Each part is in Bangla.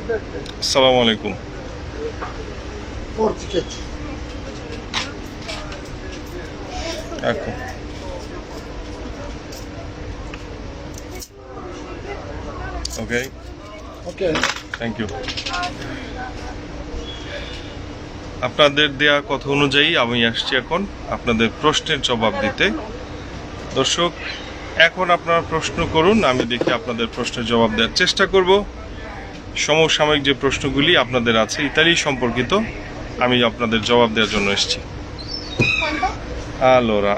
আসসালামু আলাইকুম। ecco okay thank you. আপনাদের দেয়া কথা অনুযায়ী আমি আসছি এখন আপনাদের প্রশ্নের জবাব দিতে। দর্শক, এখন আপনারা প্রশ্ন করুন, আমি দেখি আপনাদের প্রশ্নের জবাব দেওয়ার চেষ্টা করব। সমসাময়িক যে প্রশ্নগুলি আপনাদের আছে ইতালি সম্পর্কিত, আমি আপনাদের জবাব দেওয়ার জন্য এসেছি। Allora,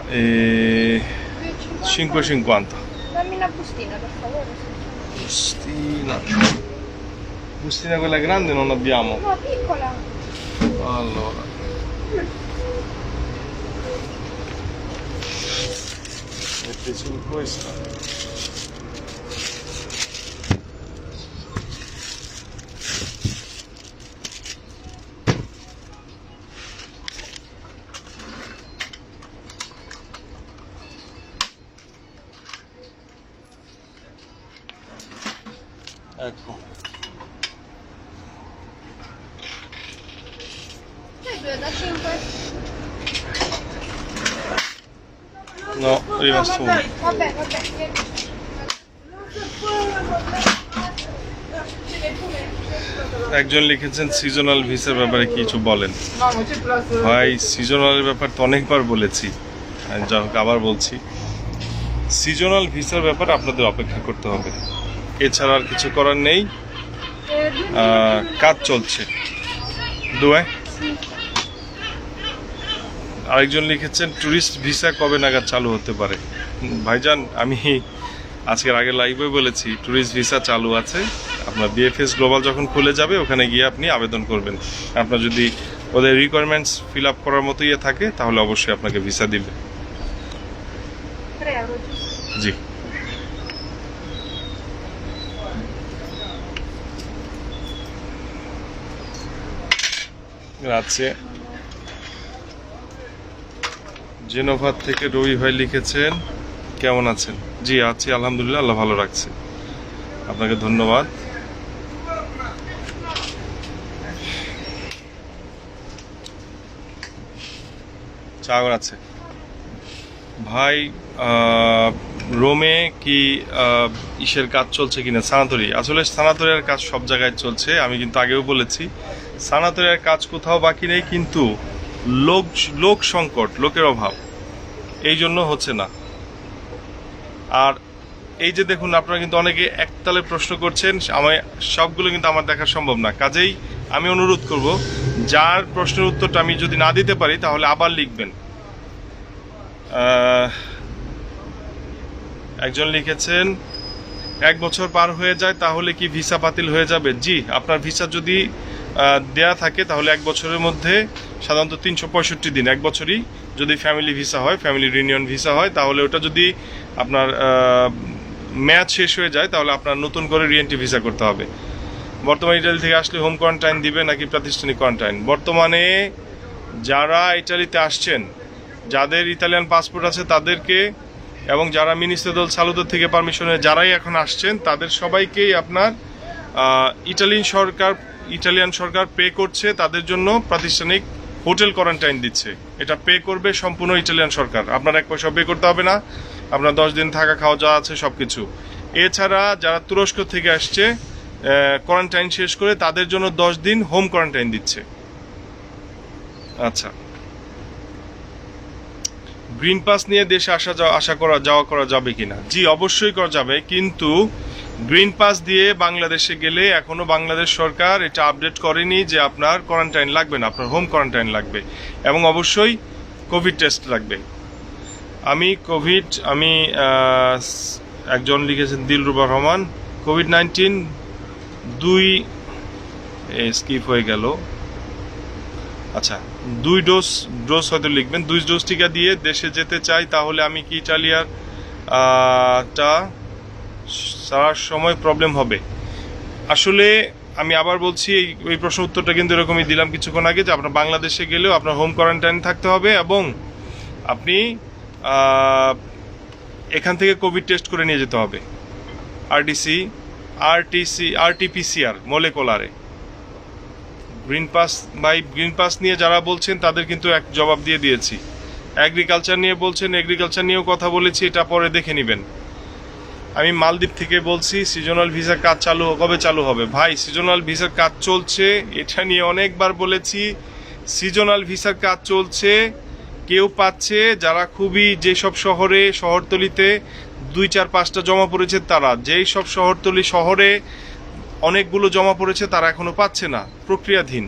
5,50. Dammi una bustina, per favore. Bustina quella grande non abbiamo. No, piccola. Allora, metteci in questa. Ecco. Due da 5. No, è rimasto uno. Vabbè. একজন লিখেছেন সিজনাল ভিসার ব্যাপারে কিছু বলেন। ভাই, সিজনালের ব্যাপার তো অনেকবার বলেছি, যা হোক আবার বলছি, সিজনাল ভিসার ব্যাপারে আপনাদের অপেক্ষা করতে হবে, এছাড়া আর কিছু করার নেই। কাজ চলছে দুয়ায়। আরেকজন লিখেছেন ট্যুরিস্ট ভিসা কবে নাগাদ চালু হতে পারে। ভাইজান, আমি আজকের আগে লাইভে বলেছি ট্যুরিস্ট ভিসা চালু আছে। আপনার বিএফএস গ্লোবাল যখন খুলে যাবে ওখানে গিয়ে আপনি আবেদন করবেন। আপনার যদি ওদের রিকোয়ারমেন্টস ফিল আপ করার মতো ইয়ে থাকে তাহলে অবশ্যই আপনাকে ভিসা দিবে। 3 euro. জি। গ্রাzie। জেনোভার থেকে রবি ভাই লিখেছেন কেমন আছেন। জি আছি আলহামদুলিল্লাহ, আল্লাহ ভালো রাখছে, আপনাকে ধন্যবাদ। চা আছে ভাই। রোমে কি ইসের কাজ চলছে কিনা, সানাতরি? আসলে সানাতরিয়ার কাজ সব জায়গায় চলছে, আমি কিন্তু আগেও বলেছি সানাতরিয়ার কাজ কোথাও বাকি নেই, কিন্তু লোক সংকট, লোকের অভাব, এই জন্য হচ্ছে না। আর এই যে দেখুন, আপনারা কিন্তু অনেকে একতালে প্রশ্ন করছেন, আমায় সবগুলো কিন্তু আমার দেখা সম্ভব না, কাজেই আমি অনুরোধ করব যার প্রশ্নের উত্তরটা আমি যদি না দিতে পারি তাহলে আবার লিখবেন। একজন লিখেছেন 1 বছর পার হয়ে যায় তাহলে কি ভিসা বাতিল হয়ে যাবে? জি, আপনার ভিসা যদি দেয়া থাকে তাহলে 1 বছরের মধ্যে সাধারণত 365 দিন, 1 বছরই যদি ফ্যামিলি ভিসা হয়, ফ্যামিলি রিউনিয়ন ভিসা হয়, তাহলে ওটা যদি আপনার মেয়াদ শেষ হয়ে যায় তাহলে আপনার নতুন করে রিএন্ট্রি ভিসা করতে হবে। বর্তমানে ইটালি থেকে আসলে হোম কোয়ারেন্টাইন দিবে নাকি প্রাতিষ্ঠানিক কোয়ারেন্টাইন? বর্তমানে যারা ইটালিতে আসছেন, যাদের ইতালিয়ান পাসপোর্ট আছে তাদেরকে, এবং যারা মিনিস্টার সালুদো থেকে পারমিশনে যারাই এখন আসছেন তাদের সবাইকেই আপনার ইটালিয়ান সরকার পে করছে, তাদের জন্য প্রাতিষ্ঠানিক হোটেল কোয়ারেন্টাইন দিচ্ছে। এটা পে করবে সম্পূর্ণ ইটালিয়ান সরকার, আপনার 1 পয়সা পে করতে হবে না, আপনার 10 দিন থাকা খাওয়া যা আছে সব কিছু। এছাড়া যারা তুরস্ক থেকে আসছে কোয়ারেন্টাইন শেষ করে তাদের জন্য 10 দিন হোম কোয়ারেন্টাইন দিচ্ছে। আচ্ছা, গ্রিন পাস নিয়ে দেশে যাওয়া করা যাবে কিনা? জি, অবশ্যই করা যাবে, কিন্তু গ্রিন পাস দিয়ে বাংলাদেশে গেলে এখনো বাংলাদেশ সরকার এটা আপডেট করেনি যে আপনার কোয়ারেন্টাইন লাগবে না, আপনার হোম কোয়ারেন্টাইন লাগবে, এবং অবশ্যই কোভিড টেস্ট লাগবে। আমি একজন লিখেছেন দিলরুবা রহমান, কোভিড-19 স্কিপ হয়ে গেল। আচ্ছা, 2 ডোজ হয়তো লিখবেন। 2 ডোজ টিকা দিয়ে দেশে যেতে চাই, তাহলে আমি কি ইটালিয়ার সারার সময় প্রবলেম হবে? আসলে আমি আবার বলছি, এই প্রশ্ন উত্তরটা কিন্তু এরকমই দিলাম কিছুক্ষণ আগে, যে আপনার বাংলাদেশে গেলেও আপনার হোম কোয়ারেন্টাইন থাকতে হবে, এবং আপনি এখান থেকে কোভিড টেস্ট করে নিয়ে যেতে হবে। RDC RT-PCR মোলেকুলারে। গ্রিন পাস ভাই, গ্রিন পাস নিয়ে যারা বলছেন তাদের কিন্তু এক জবাব দিয়ে দিয়েছি। এগ্রিকালচার নিয়ে বলছেন, এগ্রিকালচার নিয়েও কথা বলেছি, এটা পরে দেখে নেবেন। আমি মালদ্বীপ থেকে বলছি সিজনাল ভিসার কাজ কবে চালু হবে? ভাই সিজনাল ভিসার কাজ চলছে, এটা নিয়ে অনেকবার বলেছি। সিজনাল ভিসার কাজ চলছে, কেউ পাচ্ছে যারা খুবই যেসব শহরতলিতে 2-4-5টা জমা পড়েছে, তারা যেই সব শহরে অনেকগুলো জমা পড়েছে তারা এখনো পাচ্ছে না, প্রক্রিয়াধীন।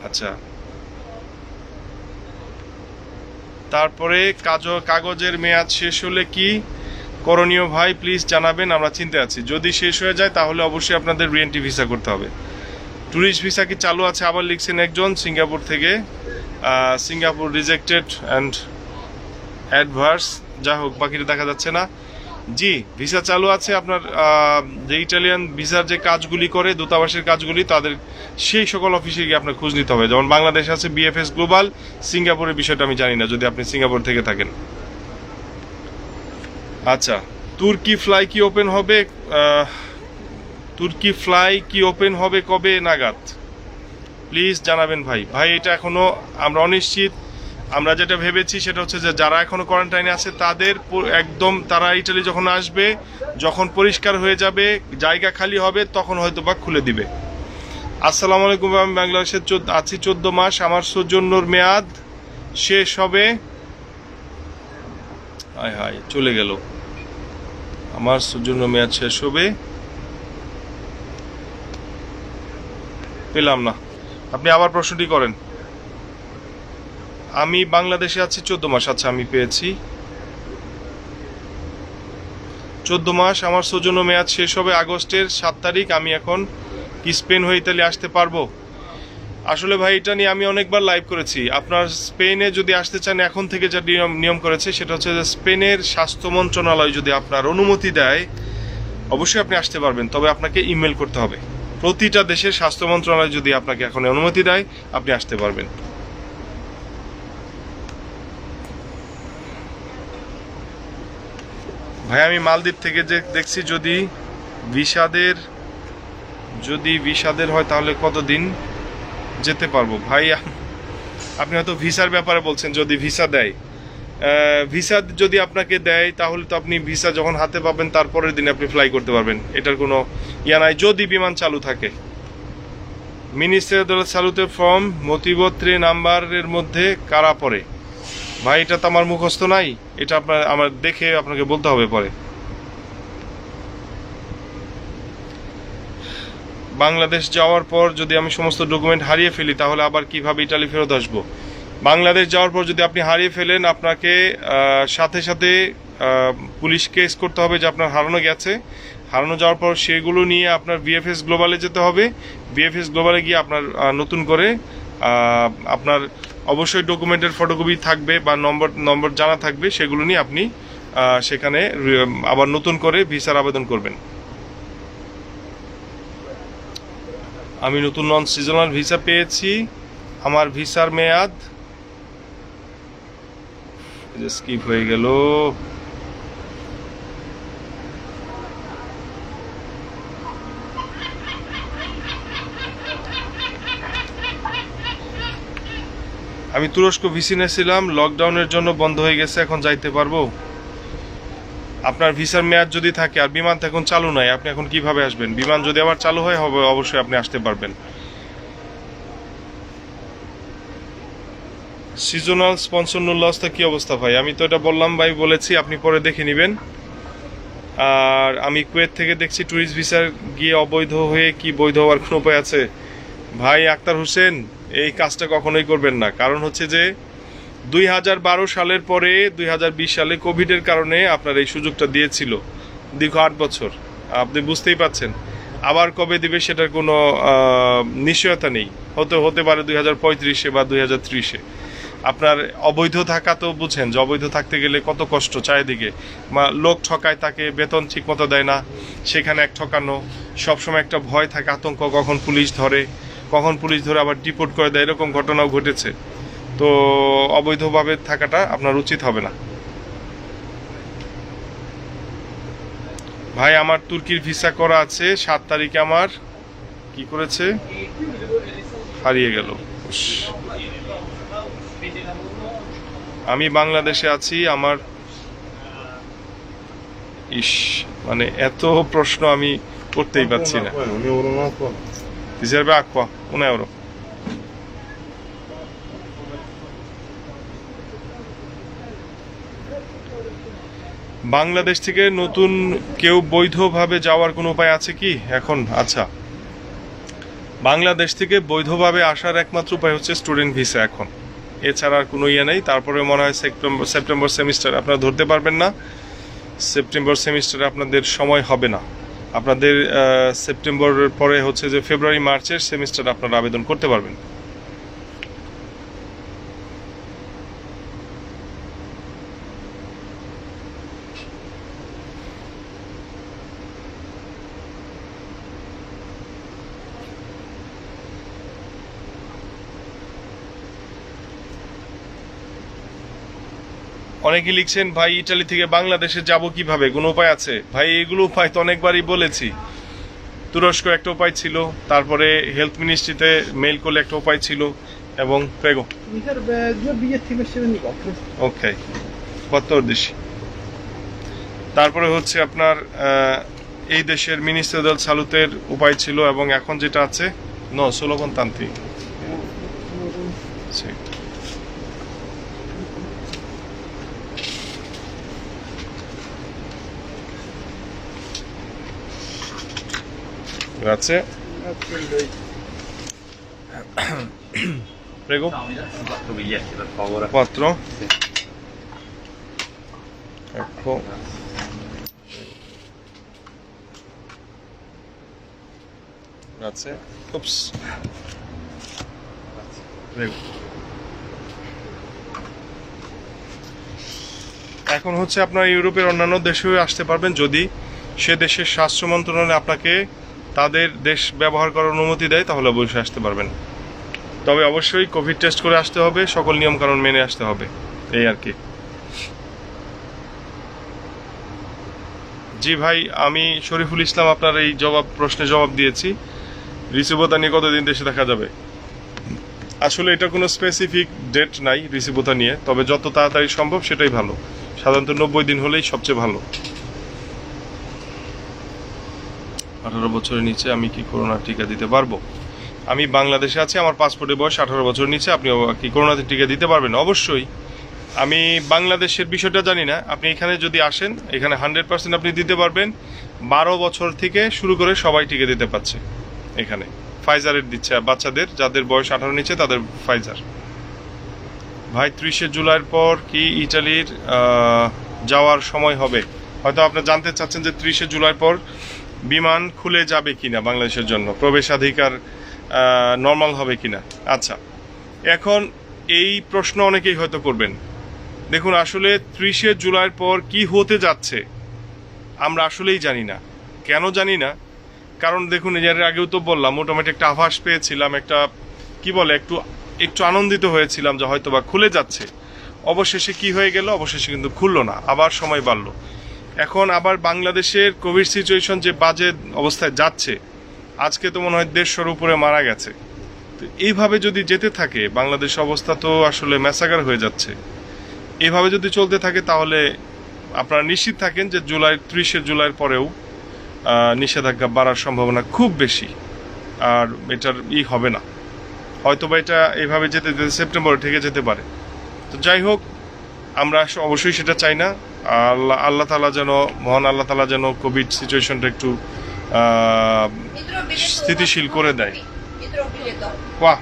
আচ্ছা, তারপরে কাগজের মেয়াদ শেষ হলে কি করণীয় ভাই প্লিজ জানাবেন, আমরা চিন্তা আছি। যদি শেষ হয়ে যায় তাহলে অবশ্যই আপনাদের রিএন্ট্রি ভিসা করতে হবে। ট্যুরিস্ট ভিসা কি চালু আছে আবার লিখছেন একজন সিঙ্গাপুর থেকে। সিঙ্গাপুর রিজেক্টেড অ্যান্ড অ্যাডভার্স, যা হোক বাকিটা দেখা যাচ্ছে না। জি, ভিসা চালু আছে আপনার। যে ইটালিয়ান ভিসার যে কাজগুলি করে, দূতাবাসের কাজগুলি, তাদের সেই সকল অফিসে গিয়ে আপনার খোঁজ নিতে হবে। যেমন বাংলাদেশ আছে বিএফএস গ্লোবাল, সিঙ্গাপুরের বিষয়টা আমি জানি না যদি আপনি সিঙ্গাপুর থেকে থাকেন। আচ্ছা, তুর্কি ফ্লাই কি ওপেন হবে? তুর্কি ফ্লাই কি ওপেন হবে কবে নাগাদ প্লিজ জানাবেন ভাই। ভাই এটা এখনো আমরা অনিশ্চিত। আমরা যেটা ভেবেছি সেটা হচ্ছে যে যারা এখনো কোয়ারেন্টাইনে আছে তাদের একদম, তারা ইটালি যখন আসবে, যখন পরিষ্কার হয়ে যাবে, জায়গা খালি হবে, তখন হয়তো বা খুলে দিবে। আসসালামু আলাইকুম, আমি বাংলাদেশে আছি 14 মাস, আমার সৌজন্যর মেয়াদ শেষ হবে। হায় হায়, চলে গেল। আমার সৌজন্য মেয়াদ শেষ হবে, পেলাম না। আপনি আবার প্রশ্নটি করেন। আমি বাংলাদেশে আছি 14 মাস। আচ্ছা, আমি পেয়েছি 14 মাস, আমার সৌজন্য মেয়াদ শেষ হবে আগস্টের 7 তারিখ। আমি এখন কি স্পেন হয়ে ইতালি আসতে পারবো? আসলে ভাই এটা নিয়ে আমি অনেকবার লাইভ করেছি। আপনার স্পেনে যদি আসতে চান, এখন থেকে যা নিয়ম করেছে সেটা হচ্ছে যে স্পেনের স্বাস্থ্য মন্ত্রণালয় যদি আপনার অনুমতি দেয়, অবশ্যই আপনি আসতে পারবেন। তবে আপনাকে ইমেল করতে হবে। প্রতিটা দেশের স্বাস্থ্য মন্ত্রণালয় যদি আপনাকে এখন অনুমতি দেয়, আপনি আসতে পারবেন। ভাই আমি মালদ্বীপ থেকে যে দেখছি, যদি ভিসাদের হয় তাহলে কতদিন যেতে পারবো? ভাই আপনি হয়তো ভিসার ব্যাপারে বলছেন। যদি ভিসা দেয়, ভিসা যদি আপনাকে দেয় তাহলে তো আপনি ভিসা যখন হাতে পাবেন তারপরের দিন আপনি ফ্লাই করতে পারবেন। এটার কোনো ইয়া নাই, যদি বিমান চালু থাকে। মিনিস্টার দল সালুতে ফর্ম মোটিভো 3 নাম্বারের মধ্যে কারা পড়ে? ভাই এটা তো আমার মুখস্থ নাই, এটা আমার দেখে আপনাকে বলতে হবে পরে। বাংলাদেশ যাওয়ার পর যদি আমি সমস্ত ডকুমেন্ট হারিয়ে ফেলি তাহলে আবার কিভাবে ইটালি ফেরত আসবো? বাংলাদেশ যাওয়ার পর যদি আপনি হারিয়ে ফেলেন, আপনাকে সাথে সাথে পুলিশ কেস করতে হবে যে আপনার হারানো গেছে। হারানো যাওয়ার পর সেগুলো নিয়ে আপনার বিএফএস গ্লোবালে যেতে হবে। বিএফএস গ্লোবালে গিয়ে আপনার নতুন করে আপনার অবশ্যই ডকুমেন্টের ফটোকপি থাকবে বা নম্বর জানা থাকবে, সেগুলো নিয়ে আপনি সেখানে আবার নতুন করে ভিসার আবেদন করবেন। আমি নতুন নন সিজনাল ভিসা পেয়েছি। আমার ভিসার মেয়াদ স্কিপ হয়ে গেল। আমি তুরস্ক ভিসা নিয়েছিলাম, লকডাউনের জন্য বন্ধ হয়ে গেছে, এখন যাইতে পারবো? আপনার ভিসার মেয়াদ যদি থাকে আর বিমান তো এখন চালু নাই, আপনি এখন কিভাবে আসবেন? বিমান যদি আবার চালু হয় হবে, অবশ্যই আপনি আসতে পারবেন। সিজনাল স্পন্সর নুল্লাস্তা কি অবস্থা ভাই? আমি তো এটা বললাম ভাই, বলেছি, আপনি পরে দেখে নেবেন। আর আমি কুয়েত থেকে দেখছি ট্যুরিস্ট ভিসার গিয়ে অবৈধ হয়ে কি বৈধ হওয়ার কোনো উপায় আছে? ভাই আক্তার হোসেন, এই কাজটা কখনোই করবেন না। কারণ হচ্ছে যে 2012 সালের পরে 2020 সালে কোভিডের কারণে আপনার এই সুযোগটা দিয়েছিল দীর্ঘ 8 বছর। আপনি বুঝতেই পাচ্ছেন, আবার কবে দিবে সেটার কোনো নিশ্চয়তা নেই। হতে পারে 2035-এ বা 2030-এ। আপনার অবৈধ থাকা তো বুঝেন যে অবৈধ থাকতে গেলে কত কষ্ট চারিদিকে। লোক ঠকায়, তাকে বেতন ঠিক মতো দেয় না, সেখানে এক ঠকানো, সবসময় একটা ভয় থাকে, আতঙ্ক, কখন পুলিশ ধরে আবার ডিপোর্ট করে দেয়, এরকম ঘটনাও ঘটেছে। তো অবৈধভাবে থাকাটা আপনার উচিত হবে না। ভাই আমার তুর্কির ভিসা করা আছে, 7 তারিখে আমার কি করেছে, হারিয়ে গেল। উস। আমি বাংলাদেশে আছি, আমার ইস, মানে এত প্রশ্ন আমি করতেই পারছি না। Ti serve acqua? €1. বাংলাদেশ থেকে নতুন কেউ বৈধভাবে যাওয়ার কোনো উপায় আছে কি এখন? আচ্ছা, বাংলাদেশ থেকে বৈধভাবে আসার একমাত্র উপায় হচ্ছে স্টুডেন্ট ভিসা এখন, এছাড়া আর কোনো ইয়ে নেই। তারপরে মনে হয় সেপ্টেম্বর সেমিস্টার আপনারা ধরতে পারবেন না, সেপ্টেম্বর সেমিস্টারে আপনাদের সময় হবে না। আপনাদের সেপ্টেম্বরের পরে হচ্ছে যে ফেব্রুয়ারি মার্চের সেমিস্টার আপনারা আবেদন করতে পারবেন। অনেকে লিখছেন ভাই ইটালি থেকে বাংলাদেশে যাব কিভাবে, কোনো উপায় আছে? ভাই এগুলো উপায় তো অনেকবারই বলেছি। তুরস্ক একটা উপায় ছিল, তারপরে হেলথ মিনিস্ট্রিতে মেইল করলে একটা উপায় ছিল, এবং prego Mi serve 2 biglietti per 74. ওকে 14। তারপরে হচ্ছে আপনার এই দেশের মিনিস্ট্রি দল সালুতের উপায় ছিল, এবং এখন যেটা আছে নো সোলো কনতান্তি। Grazie. Grazie a lei. Prego. 4 biglietti per favore. 4. Ecco. Grazie. Ops. Prego. এখন হচ্ছে আপনার ইউরোপের অন্যান্য দেশেও আসতে পারবেন যদি সে দেশের স্বাস্থ্য মন্ত্রণালয় আপনাকে তাদের দেশ ব্যবহার করার অনুমতি দেয়, তাহলে অবশ্যই আসতে পারবেন। তবে অবশ্যই কোভিড টেস্ট করে আসতে হবে, সকল নিয়মকানুন মেনে আসতে হবে, এই আর কি। জি ভাই, আমি শরীফুল ইসলাম আপনার এই প্রশ্নের জবাব দিয়েছি। রিসিভতা নিয়ে কতদিন দেশে দেখা যাবে? আসলে এটা কোনো স্পেসিফিক ডেট নাই রিসিভতা নিয়ে, তবে যত তাড়াতাড়ি সম্ভব সেটাই ভালো। সাধারণত 90 দিন হলেই সবচেয়ে ভালো। 18 বছরের নিচে আমি কি করোনা টিকা দিতে পারবো? আমি বাংলাদেশে আছি, আমার পাসপোর্টের বয়স 18 বছরের নিচে, আপনি কি করোনা টিকা দিতে পারবেন? অবশ্যই। আমি বাংলাদেশের বিষয়টা জানি না, আপনি এখানে যদি আসেন এখানে 100% আপনি দিতে পারবেন। 12 বছর থেকে শুরু করে সবাই টিকা দিতে পারছে এখানে। ফাইজারের দিচ্ছে বাচ্চাদের, যাদের বয়স 18 নিচে তাদের ফাইজার। ভাই 30 জুলাইয়ের পর কি ইটালির যাওয়ার সময় হবে? হয়তো আপনি জানতে চাচ্ছেন যে 30 জুলাইয়ের পর বিমান খুলে যাবে কিনা বাংলাদেশের জন্য, প্রবেশাধিকার নর্মাল হবে কিনা। আচ্ছা, এখন এই প্রশ্ন অনেকেই হয়তো করবেন। দেখুন, আসলে 30 জুলাইয়ের পর কি হতে যাচ্ছে আমরা আসলেই জানি না। কেন জানি না? কারণ দেখুন, এর আগেও তো বললাম, মোটামুটি একটা আভাস পেয়েছিলাম, একটা কি বলে একটু আনন্দিত হয়েছিলাম যে হয়তো বা খুলে যাচ্ছে। অবশেষে কি হয়ে গেল? অবশেষে কিন্তু খুললো না, আবার সময় বাড়লো। এখন আবার বাংলাদেশের কোভিড সিচুয়েশন যে বাজে অবস্থায় যাচ্ছে, আজকে তো মনে হয় 150-র উপরে মারা গেছে। তো এইভাবে যদি যেতে থাকে বাংলাদেশ অবস্থা তো আসলে ম্যাসাকার হয়ে যাচ্ছে। এইভাবে যদি চলতে থাকে তাহলে আপনারা নিশ্চিত থাকেন যে 30 জুলাইয়ের পরেও নিষেধাজ্ঞা বাড়ার সম্ভাবনা খুব বেশি, আর এটার হবে না। হয়তো বা এটা এইভাবে যেতে যেতে সেপ্টেম্বরে থেকে যেতে পারে। তো যাই হোক, আমরা অবশ্যই সেটা চাই না। আল্লাহ তাআলা যেন, মহান আল্লাহ তাআলা যেন কোভিড সিচুয়েশনটা একটু স্থিতিশীল করে দেয়। বাহ,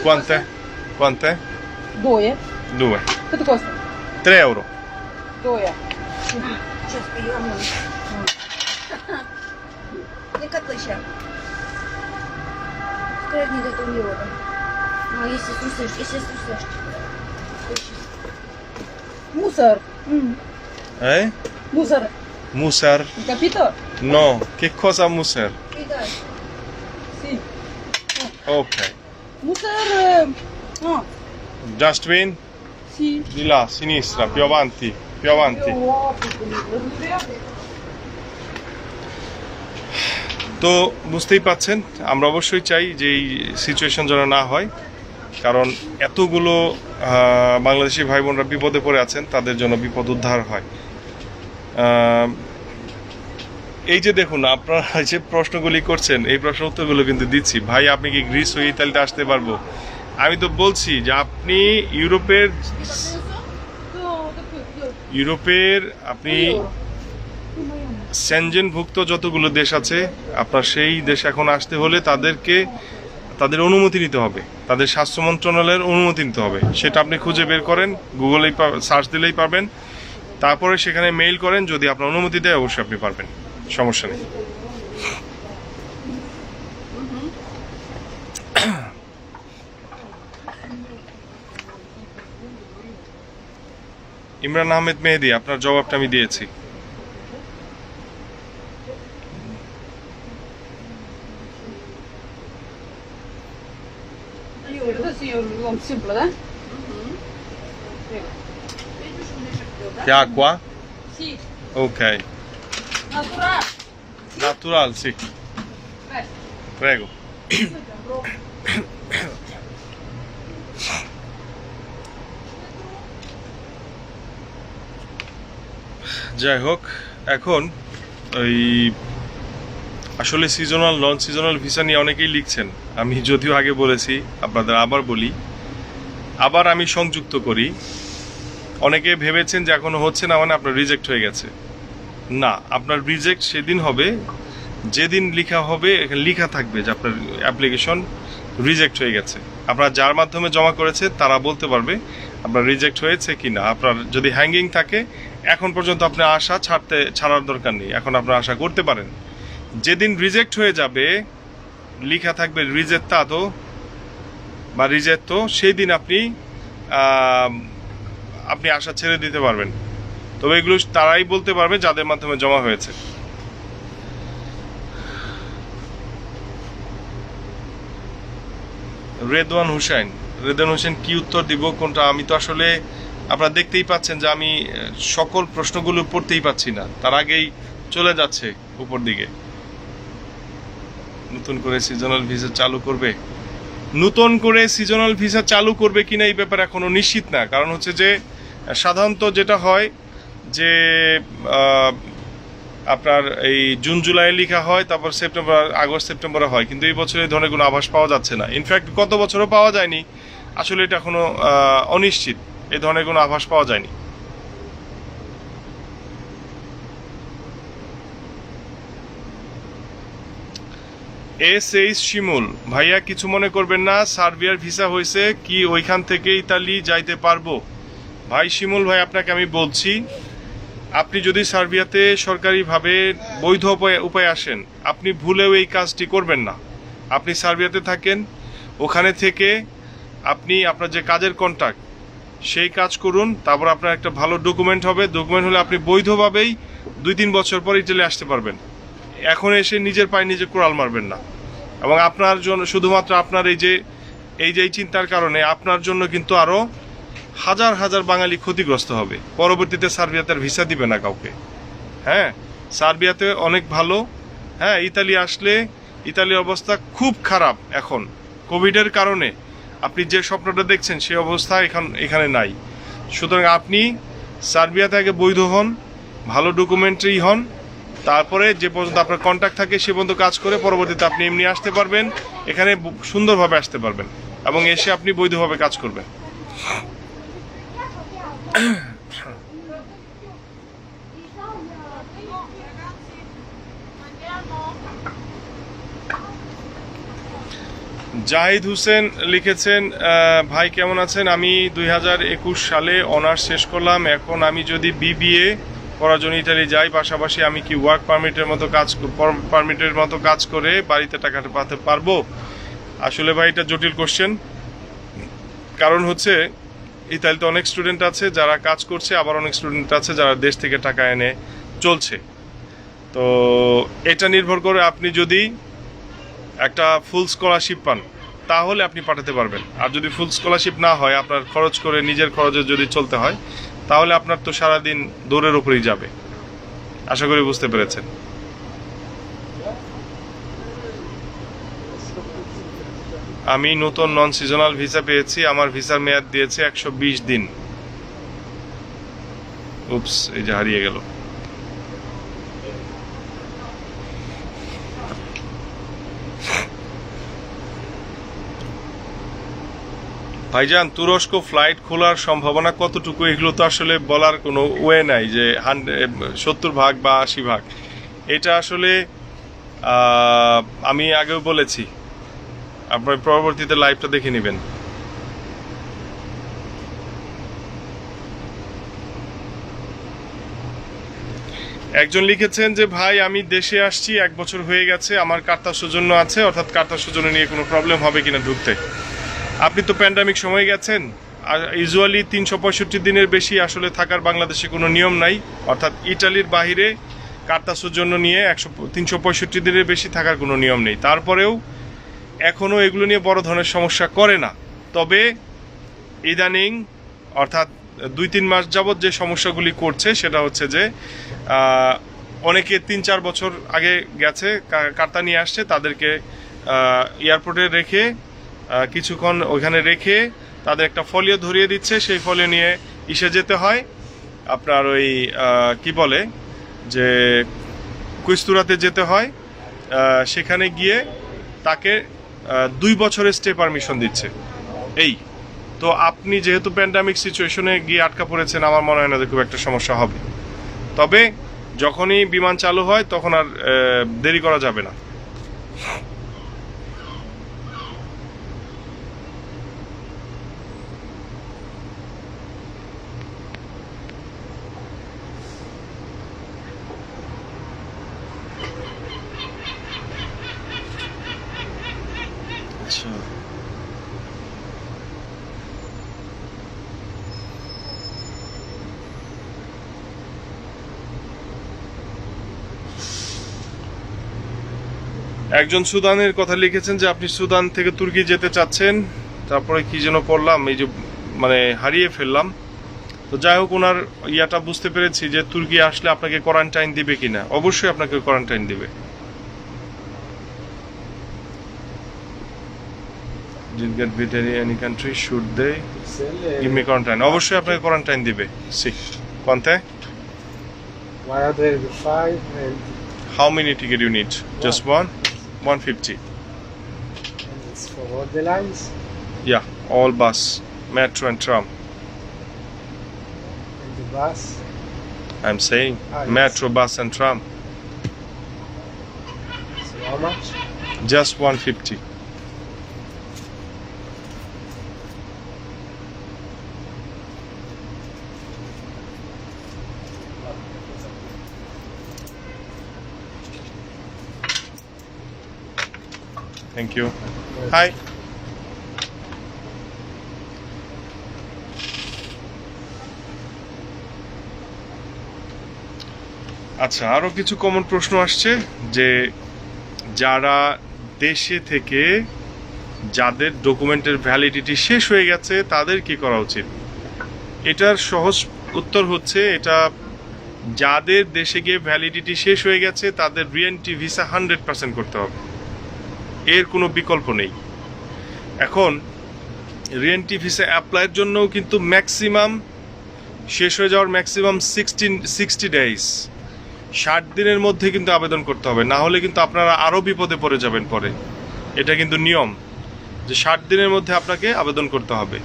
quant'è? 2? 2. Quanto costa? €3. 2. Сейчас пойдем. Не котлыща. Скажи, не это не вода. Ну, если слышишь. Musar. Musar. Musar? Hai capito? No, che cosa musar? И дай. Sì. Ok. Musar. No. Just win? Sì. Di là, a sinistra, più avanti. più avanti. তো বুঝতেই পাচ্ছেন আমরা অবশ্যই চাই যে এই সিচুয়েশন যেন না হয়, কারণ এতগুলো বাংলাদেশি ভাই বোনরা বিপদে পড়ে আছেন, তাদের জন্য বিপদ উদ্ধার হয়। এই যে দেখুন আপনারা যে প্রশ্নগুলি করছেন, এই প্রশ্ন উত্তরগুলো কিন্তু দিচ্ছি। ভাই আপনি কি গ্রিস হয়ে ইতালিতে আসতে পারবো? আমি তো বলছি যে আপনি ইউরোপের আপনি সেনজেনভুক্ত যতগুলো দেশ আছে, আপনার সেই দেশ এখন আসতে হলে তাদের অনুমতি নিতে হবে, তাদের স্বাস্থ্য মন্ত্রণালয়ের অনুমতি নিতে হবে। সেটা আপনি খুঁজে বের করেন, গুগলেই সার্চ দিলেই পাবেন। তারপরে সেখানে মেইল করেন, যদি আপনার অনুমতি দেয় অবশ্যই আপনি পারবেন, সমস্যা নেই। ইমরান আহমেদ মেহেদি, আপনার জবাবটা আমি দিয়েছি। Adesso io l'uomo simple, eh? Che acqua? Sì, Ok. naturale. Natural, sì. Prego. যাই হোক, এখন ওই আসলে সিজনাল নন সিজনাল ভিসা নিয়ে অনেকেই লিখছেন। আমি যদিও আগে বলেছি, আপনাদের আবার বলি, আবার আমি সংযুক্ত করি। অনেকে ভেবেছেন যে এখনো হচ্ছে না মানে আপনার রিজেক্ট হয়ে গেছে। না, আপনার রিজেক্ট সেদিন হবে যেদিন লেখা হবে, এখানে লেখা থাকবে যে আপনার অ্যাপ্লিকেশন রিজেক্ট হয়ে গেছে। আপনারা যার মাধ্যমে জমা করেছে তারা বলতে পারবে আপনার রিজেক্ট হয়েছে কি না। আপনার যদি হ্যাঙ্গিং থাকে, এখন পর্যন্ত আপনি আশা ছাড়ার দরকার নেই, এখন আপনার আশা করতে পারেন। যেদিন রিজেক্ট হয়ে যাবে, লেখা থাকবে রিজেক্টাতো বা রিজেক্টো, সেই দিন আপনি আশা ছেড়ে দিতে পারবেন। তবে এগুলো তারাই বলতে পারবে যাদের মাধ্যমে জমা হয়েছে। রেদওয়ান হোসেন কি উত্তর দিব কোনটা? আমি তো আসলে আপনারা দেখতেই পাচ্ছেন যে আমি সকল প্রশ্নগুলো পড়তেই পাচ্ছি না, তার আগেই চলে যাচ্ছে উপর দিকে। নতুন করে সিজনাল ভিসা চালু করবে কিনা এই ব্যাপারে এখনো নিশ্চিত না। কারণ হচ্ছে যে সাধারণত যেটা হয় যে আপনার এই জুন জুলাই লেখা হয়, তারপর আগস্ট সেপ্টেম্বরে হয়, কিন্তু এই বছর এই ধরনের কোনো আভাস পাওয়া যাচ্ছে না। ইনফ্যাক্ট গত বছরও পাওয়া যায়নি। আসলে এটা এখনো অনিশ্চিত, এই ধরনের কোনো আভাস পাওয়া যায়নি। শিমুল ভাইয়া, কিছু মনে করবেন না, সার্বিয়ার ভিসা হয়েছে কি ওইখান থেকে ইতালি যাইতে পারবো? ভাই শিমুল ভাই, আপনাকে আমি বলছি, আপনি যদি সার্বিয়াতে সরকারিভাবে বৈধ উপায়ে আসেন, আপনি ভুলেও এই কাজটি করবেন না। আপনি সার্বিয়াতে থাকেন, ওখানে থেকে আপনি আপনার যে কাজের কন্ট্রাক্ট সেই কাজ করুন, তারপর আপনার একটা ভালো ডকুমেন্ট হবে। ডকুমেন্ট হলে আপনি বৈধভাবেই 2-3 বছর পর ইটালি আসতে পারবেন। এখন এসে নিজের পায়ে নিজে কোড়াল মারবেন না। এবং আপনার জন্য, শুধুমাত্র আপনার এই যে চিন্তার কারণে আপনার জন্য কিন্তু আরও হাজার হাজার বাঙালি ক্ষতিগ্রস্ত হবে। পরবর্তীতে সার্বিয়াতে আর ভিসা দিবে না কাউকে। হ্যাঁ, সার্বিয়াতে অনেক ভালো। হ্যাঁ, ইতালি আসলে, ইতালির অবস্থা খুব খারাপ এখন কোভিডের কারণে। আপনি যে স্বপ্নটা দেখছেন সেই অবস্থা এখানে নাই। সুতরাং আপনি সার্বিয়াতে আগে বৈধ হন, ভালো ডকুমেন্টারি হন, তারপরে যে পর্যন্ত আপনার কন্ট্যাক্ট থাকে সে পর্যন্ত কাজ করে পরবর্তীতে আপনি এমনি আসতে পারবেন, এখানে সুন্দরভাবে আসতে পারবেন এবং এসে আপনি বৈধভাবে কাজ করবেন। জাহিদ হোসেন লিখেছেন, ভাই কেমন আছেন? আমি 2021 সালে অনার্স শেষ করলাম। এখন আমি যদি বিবিএ করার জন্য ইতালি যাই, পাশাপাশি আমি কি ওয়ার্ক পারমিটের মতো কাজ করে বাড়িতে টাকা পাঠাতে পারবো? আসলে ভাই এটা জটিল কোশ্চেন। কারণ হচ্ছে ইতালিতে অনেক স্টুডেন্ট আছে যারা কাজ করছে, আবার অনেক স্টুডেন্ট আছে যারা দেশ থেকে টাকা এনে চলছে। তো এটা নির্ভর করে, আপনি যদি একটা ফুল স্কলারশিপ পান তাহলে আপনি পাঠাতে পারবেন। আর যদি ফুল স্কলারশিপ না হয়, আপনার খরচ করে নিজের খরচে যদি চলতে হয়, তাহলে আপনার তো সারাদিন দৌড়ের উপরেই যাবে। আশা করি বুঝতে পেরেছেন। আমি নতুন নন সিজনাল ভিসা পেয়েছি, আমার ভিসার মেয়াদ দিয়েছে 120 দিন। উপস, এই যে হারিয়ে গেল। ভাইজান, তুরস্ক ফ্লাইট খোলার সম্ভাবনা কতটুকু, এগুলো তো আসলে বলার কোনো ওয়ে নাই যে 70% বা 80%। এটা আসলে আমি আগেও বলেছি, আপনার পরবর্তীতে লাইভটা দেখে নেবেন। একজন লিখেছেন যে ভাই আমি দেশে আসছি 1 বছর হয়ে গেছে, আমার কার্তা সৌজন্য আছে, অর্থাৎ কার্তা সৌজন্য নিয়ে কোনো প্রবলেম হবে কিনা ঢুকতে। আপনি তো প্যান্ডামিক সময় গেছেন, আর ইউজুয়ালি 365 দিনের বেশি আসলে থাকার বাংলাদেশে কোনো নিয়ম নাই, অর্থাৎ ইটালির বাহিরে কার্তা সৌজন্য নিয়ে 365 দিনের বেশি থাকার কোনো নিয়ম নেই। তারপরেও এখনও এগুলো নিয়ে বড় ধরনের সমস্যা করে না। তবে ইদানিং অর্থাৎ 2-3 মাস যাবৎ যে সমস্যাগুলি করছে সেটা হচ্ছে যে অনেকে 3-4 বছর আগে গেছে, কার্তা নিয়ে আসছে, তাদেরকে এয়ারপোর্টে রেখে কিছুক্ষণ ওইখানে রেখে তাদের একটা ফলিও ধরিয়ে দিচ্ছে, সেই ফলিও নিয়ে ইসে যেতে হয় আপনার ওই কি বলে যে কুইস্তুরাতে যেতে হয়। সেখানে গিয়ে তাকে 2 বছরের স্টে পারমিশন দিচ্ছে। এই তো আপনি যেহেতু প্যান্ডামিক সিচুয়েশনে গিয়ে আটকা পড়েছেন, আমার মনে হয় না যে খুব একটা সমস্যা হবে। তবে যখনই বিমান চালু হয় তখন আর দেরি করা যাবে না। আচ্ছা, একজন সুদানের কথা লিখেছেন যে আপনি সুদান থেকে তুর্কি যেতে চাচ্ছেন, তারপরে কি যেন পড়লাম, এই যে মানে হারিয়ে ফেললাম। তো যাই হোক, ওনার ইয়াটা বুঝতে পেরেছি যে তুর্কি আসলে আপনাকে কোয়ারেন্টাইন দিবে কিনা। অবশ্যই আপনাকে কোয়ারেন্টাইন দিবে। Didn't get with any country, should they give me quarantine? অবশ্যই আপনাকে কোয়ারেন্টাইন দিবে। সি কোনতে 105 and how many ticket you need? Just one? 150. it's for all the lines Yeah, all bus, metro and tram. and the bus. I'm saying Yes. metro, bus and tram. So how much? Just 150. Thank you. Hi. আচ্ছা, আরো কিছু কমন প্রশ্ন আসছে যে যারা দেশে থেকে যাদের ডকুমেন্টের ভ্যালিডিটি শেষ হয়ে গেছে তাদের কি করা উচিত। এটার সহজ উত্তর হচ্ছে, এটা যাদের দেশে গিয়ে ভ্যালিডিটি শেষ হয়ে গেছে তাদের রিএন্ট্রি ভিসা 100% করতে হবে, এর কোনো বিকল্প নেই। এখন রিএন্ট্রি ভিসা অ্যাপ্লাইয়ের জন্যও কিন্তু ম্যাক্সিমাম শেষ হয়ে যাওয়ার ম্যাক্সিমাম 60 ডেজ, 60 দিনের মধ্যে কিন্তু আবেদন করতে হবে, না হলে কিন্তু আপনারা আরও বিপদে পড়ে যাবেন পরে। এটা কিন্তু নিয়ম যে 60 দিনের মধ্যে আপনাকে আবেদন করতে হবে।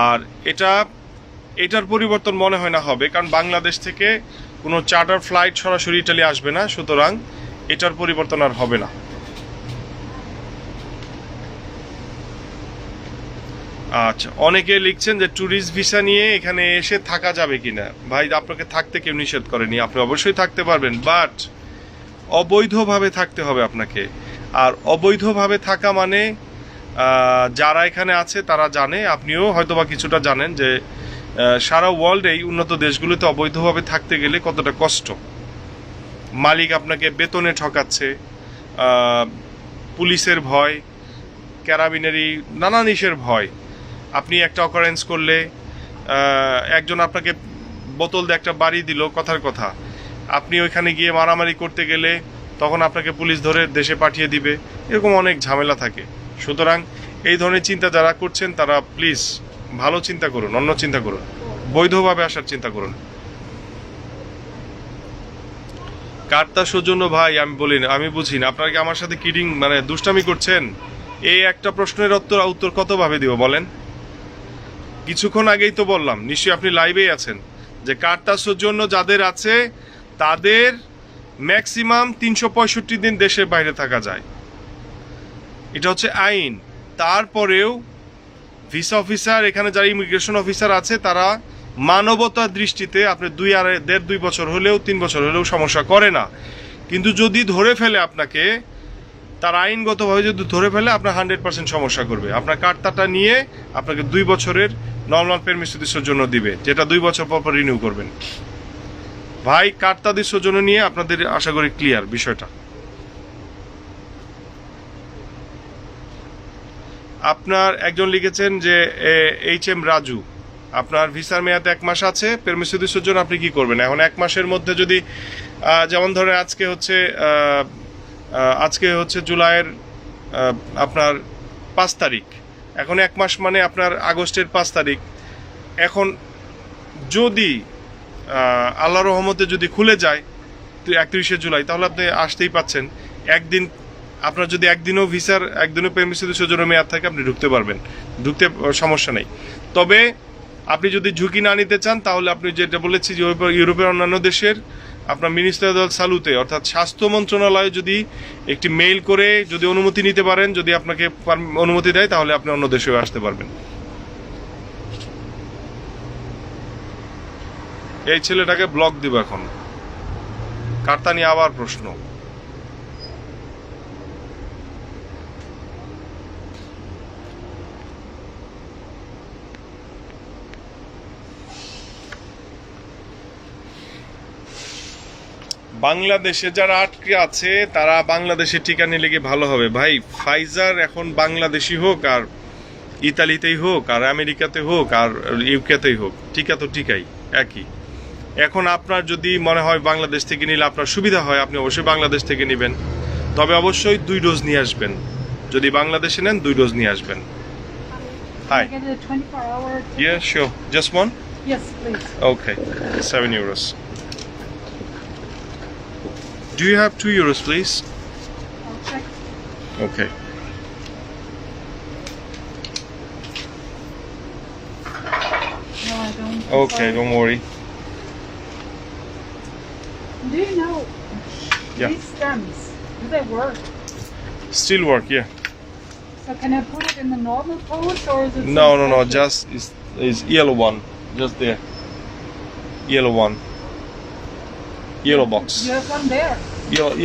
আর এটার পরিবর্তন মনে হয় না হবে, কারণ বাংলাদেশ থেকে কোনো চার্টার ফ্লাইট সরাসরি ইটালি আসবে না, সুতরাং এটার পরিবর্তন আর হবে না। আচ্ছা, অনেকে লিখছেন যে ট্যুরিস্ট ভিসা নিয়ে এখানে এসে থাকা যাবে কিনা। ভাই, আপনাকে থাকতে কেউ নিষেধ করেনি, আপনি অবশ্যই থাকতে পারবেন, বাট অবৈধভাবে থাকতে হবে আপনাকে। আর অবৈধভাবে থাকা মানে যারা এখানে আছে তারা জানে, আপনিও হয়তোবা কিছুটা জানেন যে সারা ওয়ার্ল্ডেই উন্নত দেশগুলোতে অবৈধভাবে থাকতে গেলে কতটা কষ্ট। মালিক আপনাকে বেতনে ঠকাচ্ছে, পুলিশের ভয়, ক্যারাবিনারি নানান ইসের ভয়। আপনি একটা অকারেন্স করলে একজন আপনাকে বোতল দিয়ে একটা বাড়ি দিল, কথার কথা। আপনি ওইখানে গিয়ে মারামারি করতে গেলে তখন আপনাকে পুলিশ ধরে দেশে পাঠিয়ে দিবে, এরকম অনেক ঝামেলা থাকে। সুতরাং এই ধরনের চিন্তা যারা করছেন তারা প্লিজ ভালো চিন্তা করুন, অন্য চিন্তা করুন, বৈধভাবে আসার চিন্তা করুন। কার্তা সৌজন্য ভাই, আমি বলি না, আমি বুঝি না, আপনারা কি আমার সাথে কিডিং মানে দুষ্টামি করছেন? এই একটা প্রশ্নের উত্তর কতভাবে দিব বলেন? কিছুক্ষণ আগেই তো বললাম, নিশ্চয়ই আপনি লাইভেই আছেন, যে কার্তা সৌজন্য যাদের আছে তাদের ম্যাক্সিমাম 365 দিন দেশের বাইরে থাকা যায়, এটা হচ্ছে আইন। তারপরেও ভিসা অফিসার, এখানে যারা ইমিগ্রেশন অফিসার আছে তারা মানবতার দৃষ্টিতে আপনি 2 বছর হলেও 3 বছর হলেও সমস্যা করে না। কিন্তু যদি ধরে ফেলে আপনাকে, তার আইনগতভাবে যদি ধরে ফেলে, আপনার 100% সমস্যা করবে। আপনার কার্তাটা নিয়ে আপনাকে 2 বছরের নর্মাল পেরমিসিডিসের জন্য দিবে, যেটা 2 বছর পর পর রিনিউ করবেন। ভাই কার্তাদের সৌজন্য নিয়ে আপনাদের আশা করি ক্লিয়ার বিষয়টা। আপনার একজন লিখেছেন যে HM রাজু, আপনার ভিসার মেয়াদ 1 মাস আছে, পেরমিসিডিসের জন্য আপনি কি করবেন? এখন 1 মাসের মধ্যে যদি যেমন ধরেন আজকে হচ্ছে জুলাইয়ের আপনার 5 তারিখ, এখন 1 মাস মানে আপনার আগস্টের 5 তারিখ। এখন যদি আল্লাহর রহমতে যদি খুলে যায় 31শে জুলাই, তাহলে আপনি আসতেই পাচ্ছেন। একদিন আপনার যদি একদিনও পেরমিসিডিসের জন্য মেয়াদ থাকে, আপনি ঢুকতে পারবেন, ঢুকতে সমস্যা নেই। তবে আপনি যদি ঝুঁকি না নিতে চান, তাহলে আপনি যেটা বলেছি যে ইউরোপের অন্যান্য দেশের আপনার মিনিস্টার দল সালুতে, অর্থাৎ স্বাস্থ্য মন্ত্রণালয়ে যদি একটি মেইল করে যদি অনুমতি নিতে পারেন, যদি আপনাকে অনুমতি দেয়, তাহলে আপনি অন্য দেশেও আসতে পারবেন। এই ছেলেটাকে ব্লক দিব এখন, কার্তা নিয়ে আবার প্রশ্ন। বাংলাদেশে যারা আটকে আছে তারা বাংলাদেশে টিকা নিলে কি ভালো হবে? ভাই ফাইজার এখন বাংলাদেশি হোক আর ইতালিতেই হোক আর আমেরিকাতে হোক আর ইউকেতেই হোক, টিকা তো টিকাই একই। এখন আপনার যদি মনে হয় বাংলাদেশ থেকে নিলে আপনার সুবিধা হয়, আপনি অবশ্যই বাংলাদেশ থেকে নেবেন, তবে অবশ্যই 2 ডোজ নিয়ে আসবেন। যদি বাংলাদেশে নেন 2 ডোজ নিয়ে আসবেন। Hi, Can I get a 24-hour? yeah, sure, just one? Yes, please. Okay, €7. Do you have €2, please? I'll check. Okay. No, I don't. Okay, Sorry. don't worry. Do you know Yeah. these stems? Do they work? Still work, yeah. So can I put it in the normal pose or is it? No, some no, no. special? Just is yellow one, just there. Yellow one. Yellow box. You have one there.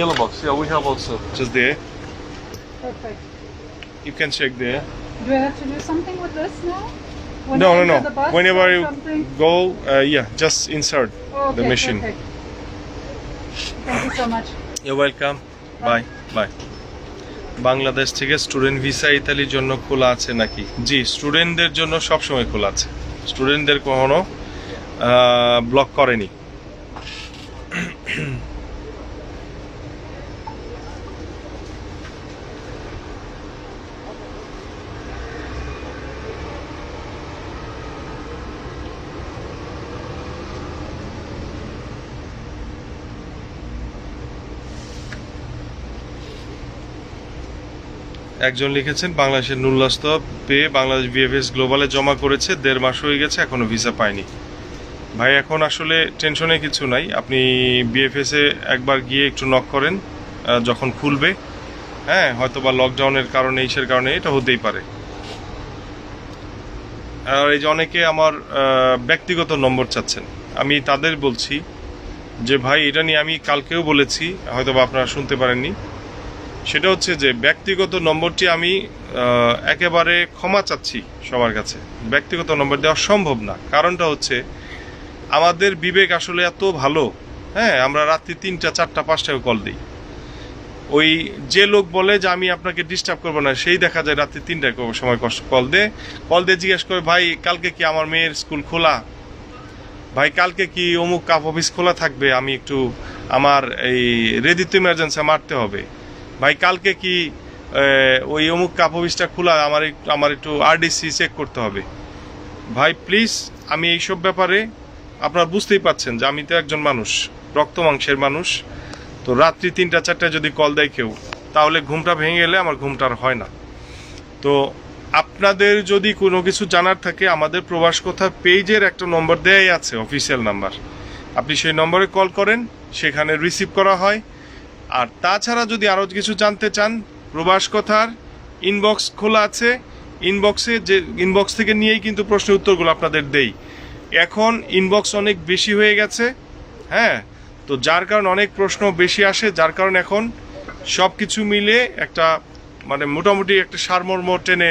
Yellow box. Yeah, we have also just there. Perfect. You can check there. Do I have to do something with this now? When No, I no, enter no. the bus Whenever or you something? go, yeah, just insert Oh, okay, the machine. Perfect. Thank you so much. You're welcome. Bye. Bye. Bangladesh থেকে স্টুডেন্ট ভিসা ইতালির জন্য খোলা আছে নাকি? জি, স্টুডেন্টদের জন্য সব সময় খোলা আছে, স্টুডেন্টদের কখনো ব্লক করেনি। একজন লিখেছেন বাংলাদেশের নুল্লাস্ত পেয়ে বাংলাদেশ বিএফএস গ্লোবালে জমা করেছে, 1.5 মাস হয়ে গেছে, এখনো ভিসা পায়নি। ভাই এখন আসলে টেনশনে কিছু নাই, আপনি বিএফএসে একবার গিয়ে একটু নক করেন যখন খুলবে। হ্যাঁ, হয়তো বা লকডাউনের কারণে ইসের কারণে এটা হতেই পারে। আর এই যে অনেকে আমার ব্যক্তিগত নম্বর চাচ্ছেন, আমি তাদের বলছি যে ভাই এটা নিয়ে আমি কালকেও বলেছি, হয়তো বা আপনারা শুনতে পারেননি। সেটা হচ্ছে যে ব্যক্তিগত নম্বরটি আমি একেবারে ক্ষমা চাচ্ছি সবার কাছে, ব্যক্তিগত নম্বর দেওয়া সম্ভব না। কারণটা হচ্ছে আমাদের বিবেক আসলে এত ভালো, হ্যাঁ, আমরা রাত্রি 3টা 4টা 5টায় কল দিই। ওই যে লোক বলে যে আমি আপনাকে ডিস্টার্ব করবো না, সেই দেখা যায় রাত্রি 3টায় সময় কল দিয়ে জিজ্ঞেস করে ভাই কালকে কি আমার মেয়ের স্কুল খোলা? ভাই কালকে কি অমুক কাপ অফিস খোলা থাকবে, আমি একটু আমার এই রেডি টু ইমার্জেন্সি মারতে হবে। ভাই কালকে কি ওই অমুক কাপ অফিসটা খোলা, আমার একটু আরডিসি চেক করতে হবে। ভাই প্লিজ, আমি এইসব ব্যাপারে আপনারা বুঝতেই পাচ্ছেন যে আমি তো একজন মানুষ, রক্ত মাংসের মানুষ। তো রাত্রি 3টা 4টায় যদি কল দেয় কেউ, তাহলে ঘুমটা ভেঙে গেলে আমার ঘুমটা আর হয় না। তো আপনাদের যদি কোনো কিছু জানার থাকে, আমাদের প্রবাস কথা পেজের একটা নম্বর দেয়াই আছে, অফিসিয়াল নাম্বার। আপনি সেই নম্বরে কল করেন, সেখানে রিসিভ করা হয়। আর তাছাড়া যদি আরও কিছু জানতে চান, প্রবাস কথার ইনবক্স খোলা আছে, ইনবক্স থেকে নিয়েই কিন্তু প্রশ্নের উত্তরগুলো আপনাদের দেই। এখন ইনবক্স অনেক বেশি হয়ে গেছে, হ্যাঁ, তো যার কারণে অনেক প্রশ্ন বেশি আসে, যার কারণে এখন সব কিছু মিলে একটা মানে মোটামুটি একটা সারমর্ম টেনে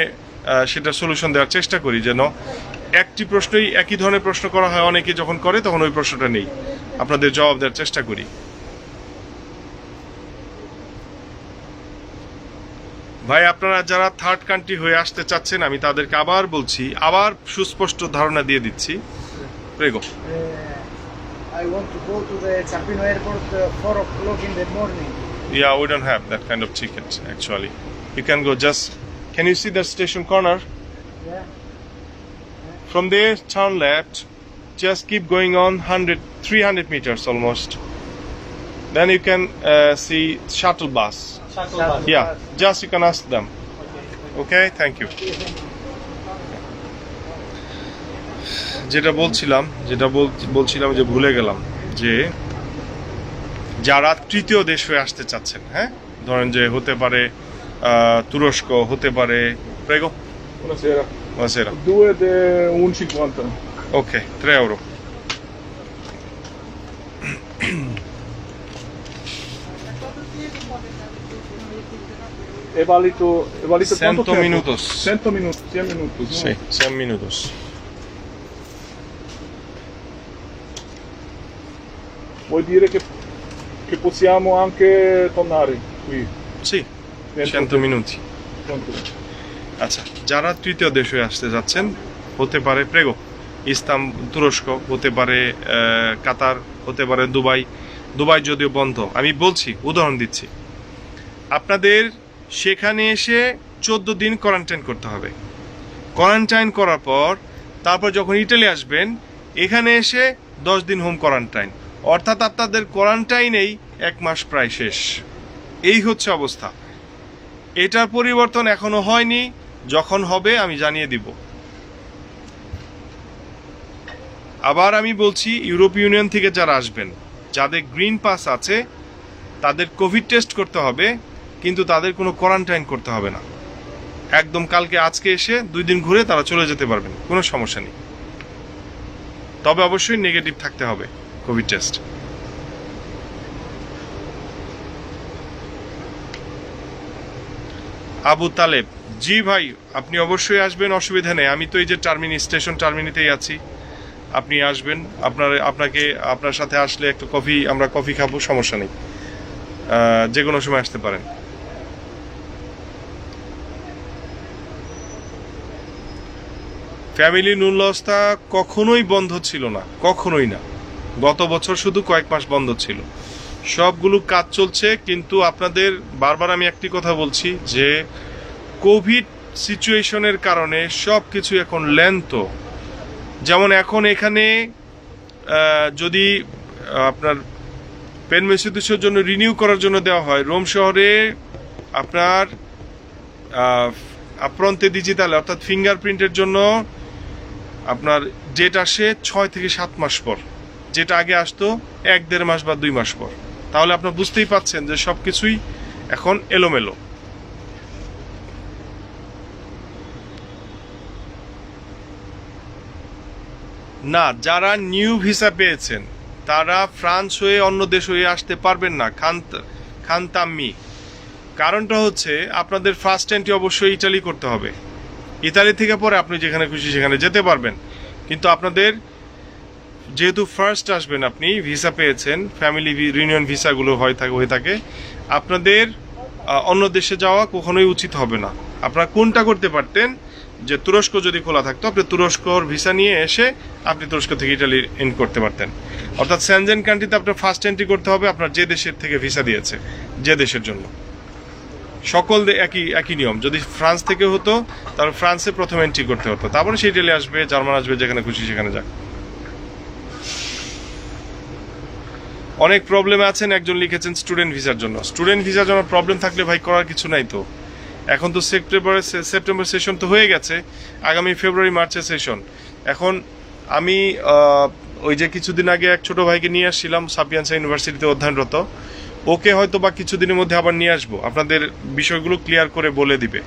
সেটা সলিউশন দেওয়ার চেষ্টা করি, যেন একটি প্রশ্নই একই ধরনের প্রশ্ন করা হয়, অনেকে যখন করে তখন ওই প্রশ্নটা নেই, আপনাদের জবাব দেওয়ার চেষ্টা করি। ভাই আপনারা যারা থার্ড কান্ট্রি হয়ে আসতে চাচ্ছেন, আমি তাদেরকে আবার বলছি, আবার সুস্পষ্ট ধারণা দিয়ে দিচ্ছি। Prego. I want to go to the Ciampino airport 4 o'clock in the morning. Yeah, we don't have that kind of ticket actually. You can go just, can you see the station corner? Yeah. From there, turn left, just keep going on 300 meters almost. Then you can see shuttle bus. Yeah, just you can ask them. Okay, thank you. যেটা বলছিলাম যে ভুলে গেলাম, যে যারা তৃতীয় দেশ হয়ে আসতে চাচ্ছেন, হ্যাঁ, ধরেন যে হতে পারে তুরস্ক, হতে পারে prego. Buonasera. Buonasera. 2 de 1,50. Ok, 3 euro. È valido 100 quanto tempo? minutos. 100 minuti, 100 minuti. no? Sì, 100 minutos. Vuol dire che possiamo anche tornare qui. Sì, 100 minuti. Pronto? আচ্ছা, যারা তৃতীয় দেশ হয়ে আসতে যাচ্ছেন, হতে পারে প্রেগো তুরস্ক, হতে পারে কাতার, হতে পারে দুবাই যদিও বন্ধ, আমি বলছি উদাহরণ দিচ্ছি, আপনাদের সেখানে এসে 14 দিন কোয়ারেন্টাইন করতে হবে। কোয়ারেন্টাইন করার পর তারপর যখন ইটালি আসবেন, এখানে এসে 10 দিন হোম কোয়ারেন্টাইন, অর্থাৎ আপনাদের কোয়ারেন্টাইনেই 1 মাস প্রায় শেষ। এই হচ্ছে অবস্থা। এটার পরিবর্তন এখনো হয়নি, যখন হবে আমি জানিয়ে দিব। আবার আমি বলছি, ইউরোপীয় ইউনিয়ন থেকে যারা আসবেন, যাদের গ্রিন পাস আছে, তাদের কোভিড টেস্ট করতে হবে, কিন্তু তাদের কোনো কোয়ারেন্টাইন করতে হবে না। একদম কালকে আজকে এসে 2 দিন ঘুরে তারা চলে যেতে পারবেন, কোনো সমস্যা নেই। তবে অবশ্যই নেগেটিভ থাকতে হবে কোভিড টেস্ট। আবু তালেব, জি ভাই, আপনি অবশ্যই আসবেন, অসুবিধা নেই। আমি তো এই যে স্টেশন টার্মিনিতেই আছি, আপনি আসবেন। আপনার সাথে আসলে একটু আমরা কফি খাবো, সমস্যা নেই, যে কোনো সময় আসতে পারেন। ফ্যামিলি নুনলস্তা কখনোই বন্ধ ছিল না, কখনোই না। গত বছর শুধু কয়েক মাস বন্ধ ছিল, সবগুলো কাজ চলছে। কিন্তু আপনাদের বারবার আমি একটি কথা বলছি যে কোভিড সিচুয়েশনের কারণে সব কিছু এখন লেন্থ। যেমন এখন এখানে যদি আপনার পেনমেসিডিসের জন্য রিনিউ করার জন্য দেওয়া হয়, রোম শহরে আপনার আপ্রন্তে ডিজিটাল অর্থাৎ ফিঙ্গারপ্রিন্টের জন্য আপনার ডেট আসে 6 থেকে 7 মাস পর, যেটা আগে আসতো 1-1.5 মাস বা 2 মাস পর। তাহলে আপনার বুঝতেই পাচ্ছেন যে সব কিছুই এখন এলোমেলো। না, যারা নিউ ভিসা পেয়েছেন তারা ফ্রান্স হয়ে অন্য দেশ হয়ে আসতে পারবেন না, খানতাম্মি। কারণটা হচ্ছে আপনাদের ফার্স্ট এন্ট্রি অবশ্যই ইটালি করতে হবে। ইতালি থেকে পরে আপনি যেখানে খুশি সেখানে যেতে পারবেন, কিন্তু আপনাদের যেহেতু ফার্স্ট আসবেন, আপনি ভিসা পেয়েছেন, ফ্যামিলি রিউনিয়ন ভিসাগুলো হয়ে থাকে, আপনাদের অন্য দেশে যাওয়া কখনোই উচিত হবে না। আপনারা কোনটা করতে পারতেন, যে তুরস্ক যদি খোলা থাকতো, আপনি তুরস্কর ভিসা নিয়ে এসে আপনি তুরস্ক থেকে ইটালি এন্ড করতে পারতেন। অর্থাৎ সেনজেন কান্ট্রিতে আপনার ফার্স্ট এন্ট্রি করতে হবে আপনার যে দেশের থেকে ভিসা দিয়েছে, যে দেশের জন্য। সকল একই নিয়ম। যদি ফ্রান্স থেকে হতো তাহলে ফ্রান্সে প্রথম এন্ট্রি করতে হতো, তারপরে সে ইটালি আসবে, জার্মান আসবে, যেখানে খুশি সেখানে যাক। অনেক প্রবলেমে আছেন, একজন লিখেছেন স্টুডেন্ট ভিসার জন্য। স্টুডেন্ট ভিসার জন্য প্রবলেম থাকলে ভাই করার কিছু নাই তো। এখন তো সেপ্টেম্বর সেশন তো হয়ে গেছে, আগামী ফেব্রুয়ারি মার্চের সেশন। এখন আমি ওই যে কিছুদিন আগে এক ছোট ভাইকে নিয়ে আসছিলাম সাপিয়েন্সা ইউনিভার্সিটিতে অধ্যয়নরত, ওকে হয়তো বা কিছুদিনের মধ্যে আবার নিয়ে আসবো, আপনাদের বিষয়গুলো ক্লিয়ার করে বলে দিবে।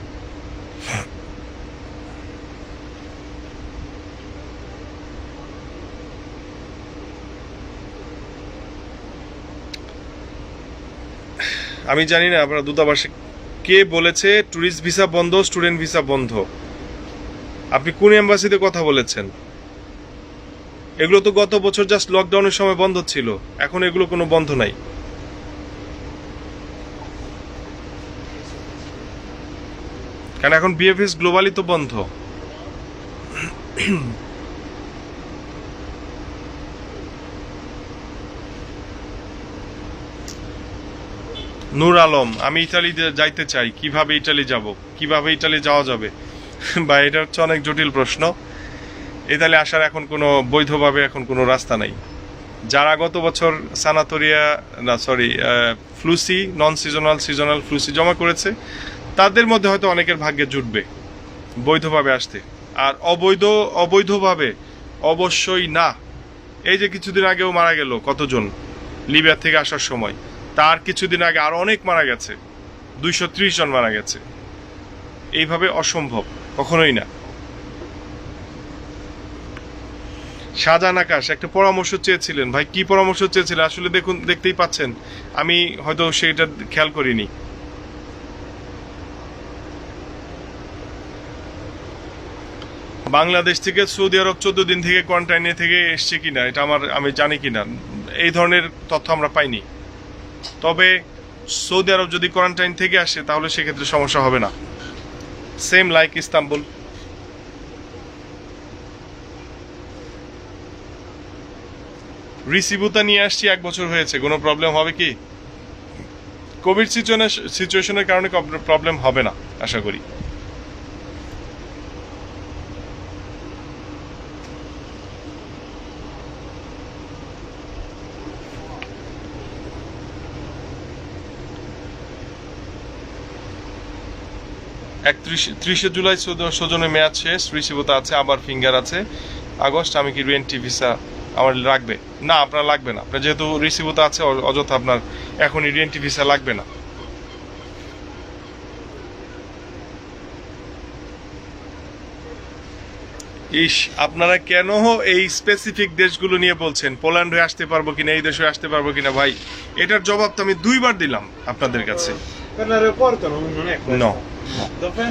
আমি জানি না আপনার দূতাবাসে কে বলেছে ট্যুরিস্ট ভিসা বন্ধ, স্টুডেন্ট ভিসা বন্ধ। আপনি কোন এম্বাসিতে কথা বলেছেন? এগুলো তো গত বছর জাস্ট লকডাউনের সময় বন্ধ ছিল, এখন এগুলো কোনো বন্ধ নাই। কারণ এখন বিএফএস গ্লোবালি তো বন্ধ। নূর আলম, আমি ইতালি যাইতে চাই, কিভাবে ইতালি যাব, কিভাবে ইতালি যাওয়া যাবে? বা এটা হচ্ছে অনেক জটিল প্রশ্ন। ইতালি আসার এখন কোনো বৈধভাবে এখন কোনো রাস্তা নাই। যারা গত বছর ফ্লুসি, নন সিজনাল ফ্লুসি জমা করেছে, তাদের মধ্যে হয়তো অনেকের ভাগ্যে জুটবে বৈধভাবে আসতে। আর অবৈধভাবে অবশ্যই না। এই যে কিছুদিন আগেও মারা গেল কতজন লিবিয়া থেকে আসার সময়, তার কিছুদিন আগে আরো অনেক মারা গেছে, 230 জন মারা গেছে। এইভাবে অসম্ভব, কখনোই না। শাহজাহান আকাশ একটা পরামর্শ চেয়েছিলেন, ভাই কি পরামর্শ চেয়েছিলেন? আসলে দেখুন, দেখতেই পাচ্ছেন আমি হয়তো সেটা খেয়াল করিনি। বাংলাদেশ থেকে সৌদি আরব 14 দিন থেকে কোয়ারেন্টাইনে থেকে এসছে কিনা এটা আমি জানি কিনা, এই ধরনের তথ্য আমরা পাইনি। তবে সৌদি আরব যদি কোয়ারেন্টাইন থেকে আসে তাহলে সেক্ষেত্রে সমস্যা হবে না, সেম লাইক ইস্তাম্বুল। রিসিভুতা নিয়ে আসছি, 1 বছর হয়েছে, কোনো প্রবলেম হবে কি? কোভিড সিচুয়েশনের কারণে প্রবলেম হবে না আশা করি। ত্রিশে জুলাই সজনের মেয়াদ শেষ, রিসিভুতা আছে, আবার ফিঙ্গার আছে। আগস্ট আমি কি রিএন্ট্রি ভিসা আমার লাগবে? না, আপনার লাগবে না। আপনার যেহেতু রিসিভুতা আছে, অযথা আপনার এখনই রিএন্ট্রি ভিসা লাগবে না। আপনারা কেন এই স্পেসিফিক দেশগুলো নিয়ে বলছেন? পোল্যান্ড হয়ে আসতে পারবো কিনা, এই দেশে আসতে পারবো কিনা? ভাই এটার জবাব তো আমি 2 বার দিলাম আপনাদের কাছে। Per l'aeroporto non è questo. No. Dov'è?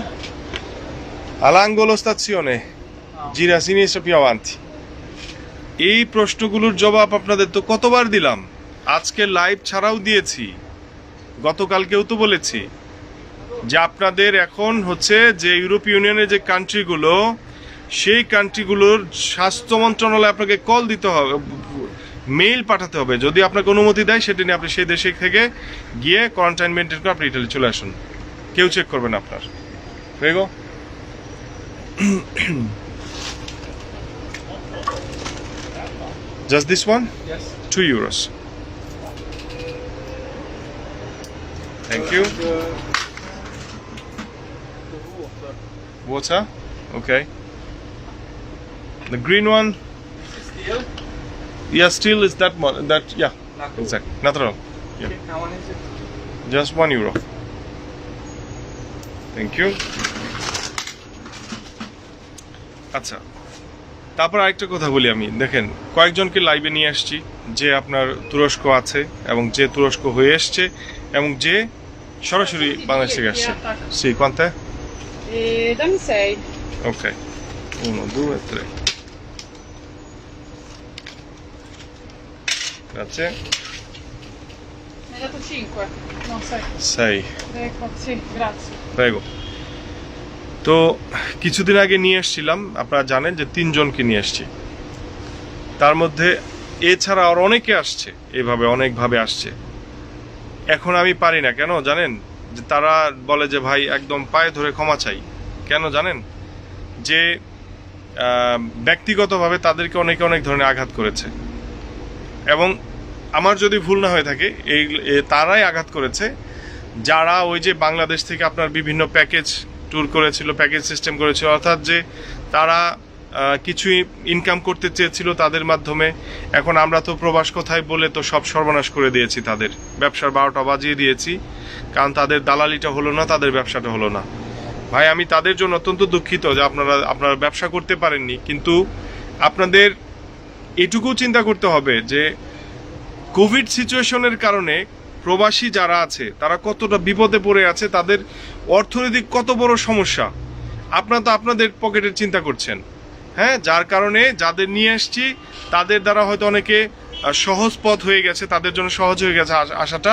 All'angolo stazione, gira a sinistra più avanti. এই প্রশ্নগুলোর জবাব আপনাদের তো কতবার দিলাম, আজকে লাইভ ছাড়াও দিয়েছি, গতকালকেও তো বলেছি যে আপনাদের এখন হচ্ছে যে ইউরোপীয় ইউনিয়নের যে কান্ট্রিগুলো, সেই কান্ট্রিগুলোর স্বাস্থ্য মন্ত্রণালয়ে আপনাকে কল দিতে হবে, মেইল পাঠাতে হবে। যদি আপনাকে অনুমতি দেয় সেটা নিয়ে আপনি সেই দেশে থেকে গিয়ে কোয়ারেন্টাইন মেনটেন করে আপনি ইটালি চলে আসুন, কেউ চেক করবে না আপনার। Prego. Just this one? Yes. €2. Thank you. Water? Okay. The green one? Still? Yeah, still is that one. That, yeah, exactly. Natural. Yeah. Okay, how much is it? Just €1. Thank you. আচ্ছা, তারপর আরেকটা কথা বলি আমি। দেখেন, কয়েকজনকে লাইভে নিয়ে আসছি যে আপনার তুরস্ক আছে এবং যে তুরস্ক হয়ে এসছে এবং যে সরাসরি বাংলাদেশ থেকে আসছে। Sì, quant'è? Dammi 6. Ok. 1, 2, 3. Grazie. Mi hai dato 5? No, 6. 6. Ecco, sì, grazie. Prego. তো কিছুদিন আগে নিয়ে এসেছিলাম, আপনারা জানেন যে 3 জনকে নিয়ে এসেছি। তার মধ্যে এছাড়া আর অনেকে আসছে, এভাবে অনেকভাবে আসছে। এখন আমি পারি না, কেন জানেন? যে তারা বলে যে ভাই একদম পায়ে ধরে ক্ষমা চাই। কেন জানেন? যে ব্যক্তিগতভাবে তাদেরকে অনেকে অনেক ধরনের আঘাত করেছে, এবং আমার যদি ভুল না হয়ে থাকে তারাই আঘাত করেছে যারা ওই যে বাংলাদেশ থেকে আপনার বিভিন্ন প্যাকেজ ট্যুর করেছিল, প্যাকেজ সিস্টেম করেছিল, অর্থাৎ যে তারা কিছুই ইনকাম করতে চেয়েছিল তাদের মাধ্যমে। এখন আমরা তো প্রবাস কোথায় বলে তো সব সর্বনাশ করে দিয়েছি, তাদের ব্যবসার 12টা বাজিয়ে দিয়েছি, কারণ তাদের দালালিটা হলো না, তাদের ব্যবসাটা হলো না। ভাই আমি তাদের জন্য অত্যন্ত দুঃখিত যে আপনারা ব্যবসা করতে পারেননি, কিন্তু আপনাদের এটুকু চিন্তা করতে হবে যে কোভিড সিচুয়েশনের কারণে প্রবাসী যারা আছে তারা কতটা বিপদে পড়ে আছে, তাদের অর্থনৈতিক কত বড় সমস্যা। আপনারা তো আপনাদের পকেটের চিন্তা করছেন, হ্যাঁ, যার কারণে যাদের নিয়ে আসছি তাদের দ্বারা হয়তো অনেকে সহজ পথ হয়ে গেছে, তাদের জন্য সহজ হয়ে গেছে আসাটা।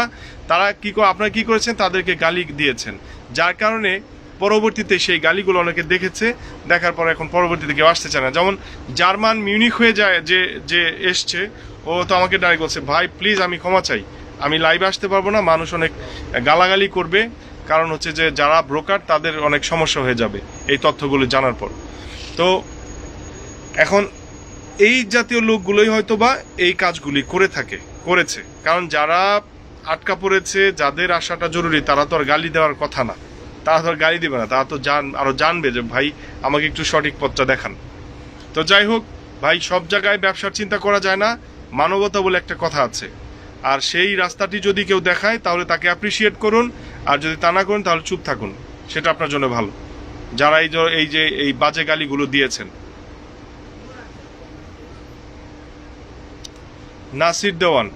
তারা আপনারা কি করেছেন? তাদেরকে গালি দিয়েছেন, যার কারণে পরবর্তীতে সেই গালিগুলো অনেকে দেখেছে, দেখার পর এখন পরবর্তীতে কেউ আসতে চায় না। যেমন জার্মান মিউনিক হয়ে যায় যে এসছে, ও তো আমাকে ডাইরেক্ট বলছে ভাই প্লিজ আমি ক্ষমা চাই, আমি লাইভে আসতে পারবো না, মানুষ অনেক গালাগালি করবে, কারণ হচ্ছে যে যারা ব্রোকার তাদের অনেক সমস্যা হয়ে যাবে এই তথ্যগুলো জানার পর। তো এখন এই জাতীয় লোকগুলোই হয়তো বা এই কাজগুলি করেছে, কারণ যারা আটকা পড়েছে, যাদের আসাটা জরুরি, তারা তো আর গালি দেওয়ার কথা না, তারা তো আর গালি দেবে না, তারা তো আরো জানবে যে ভাই আমাকে একটু সঠিক পথটা দেখান। তো যাই হোক ভাই, সব জায়গায় ব্যবসার চিন্তা করা যায় না, মানবতা বলে একটা কথা আছে, আর সেই রাস্তাটি যদি কেউ দেখায় তাহলে তাকে অ্যাপ্রিসিয়েট করুন, আর যদি তা না করুন তাহলে চুপ থাকুন, সেটা আপনার জন্য ভালো। যারা এই বাজে গালিগুলো দিয়েছেন। নাসির দেওয়ান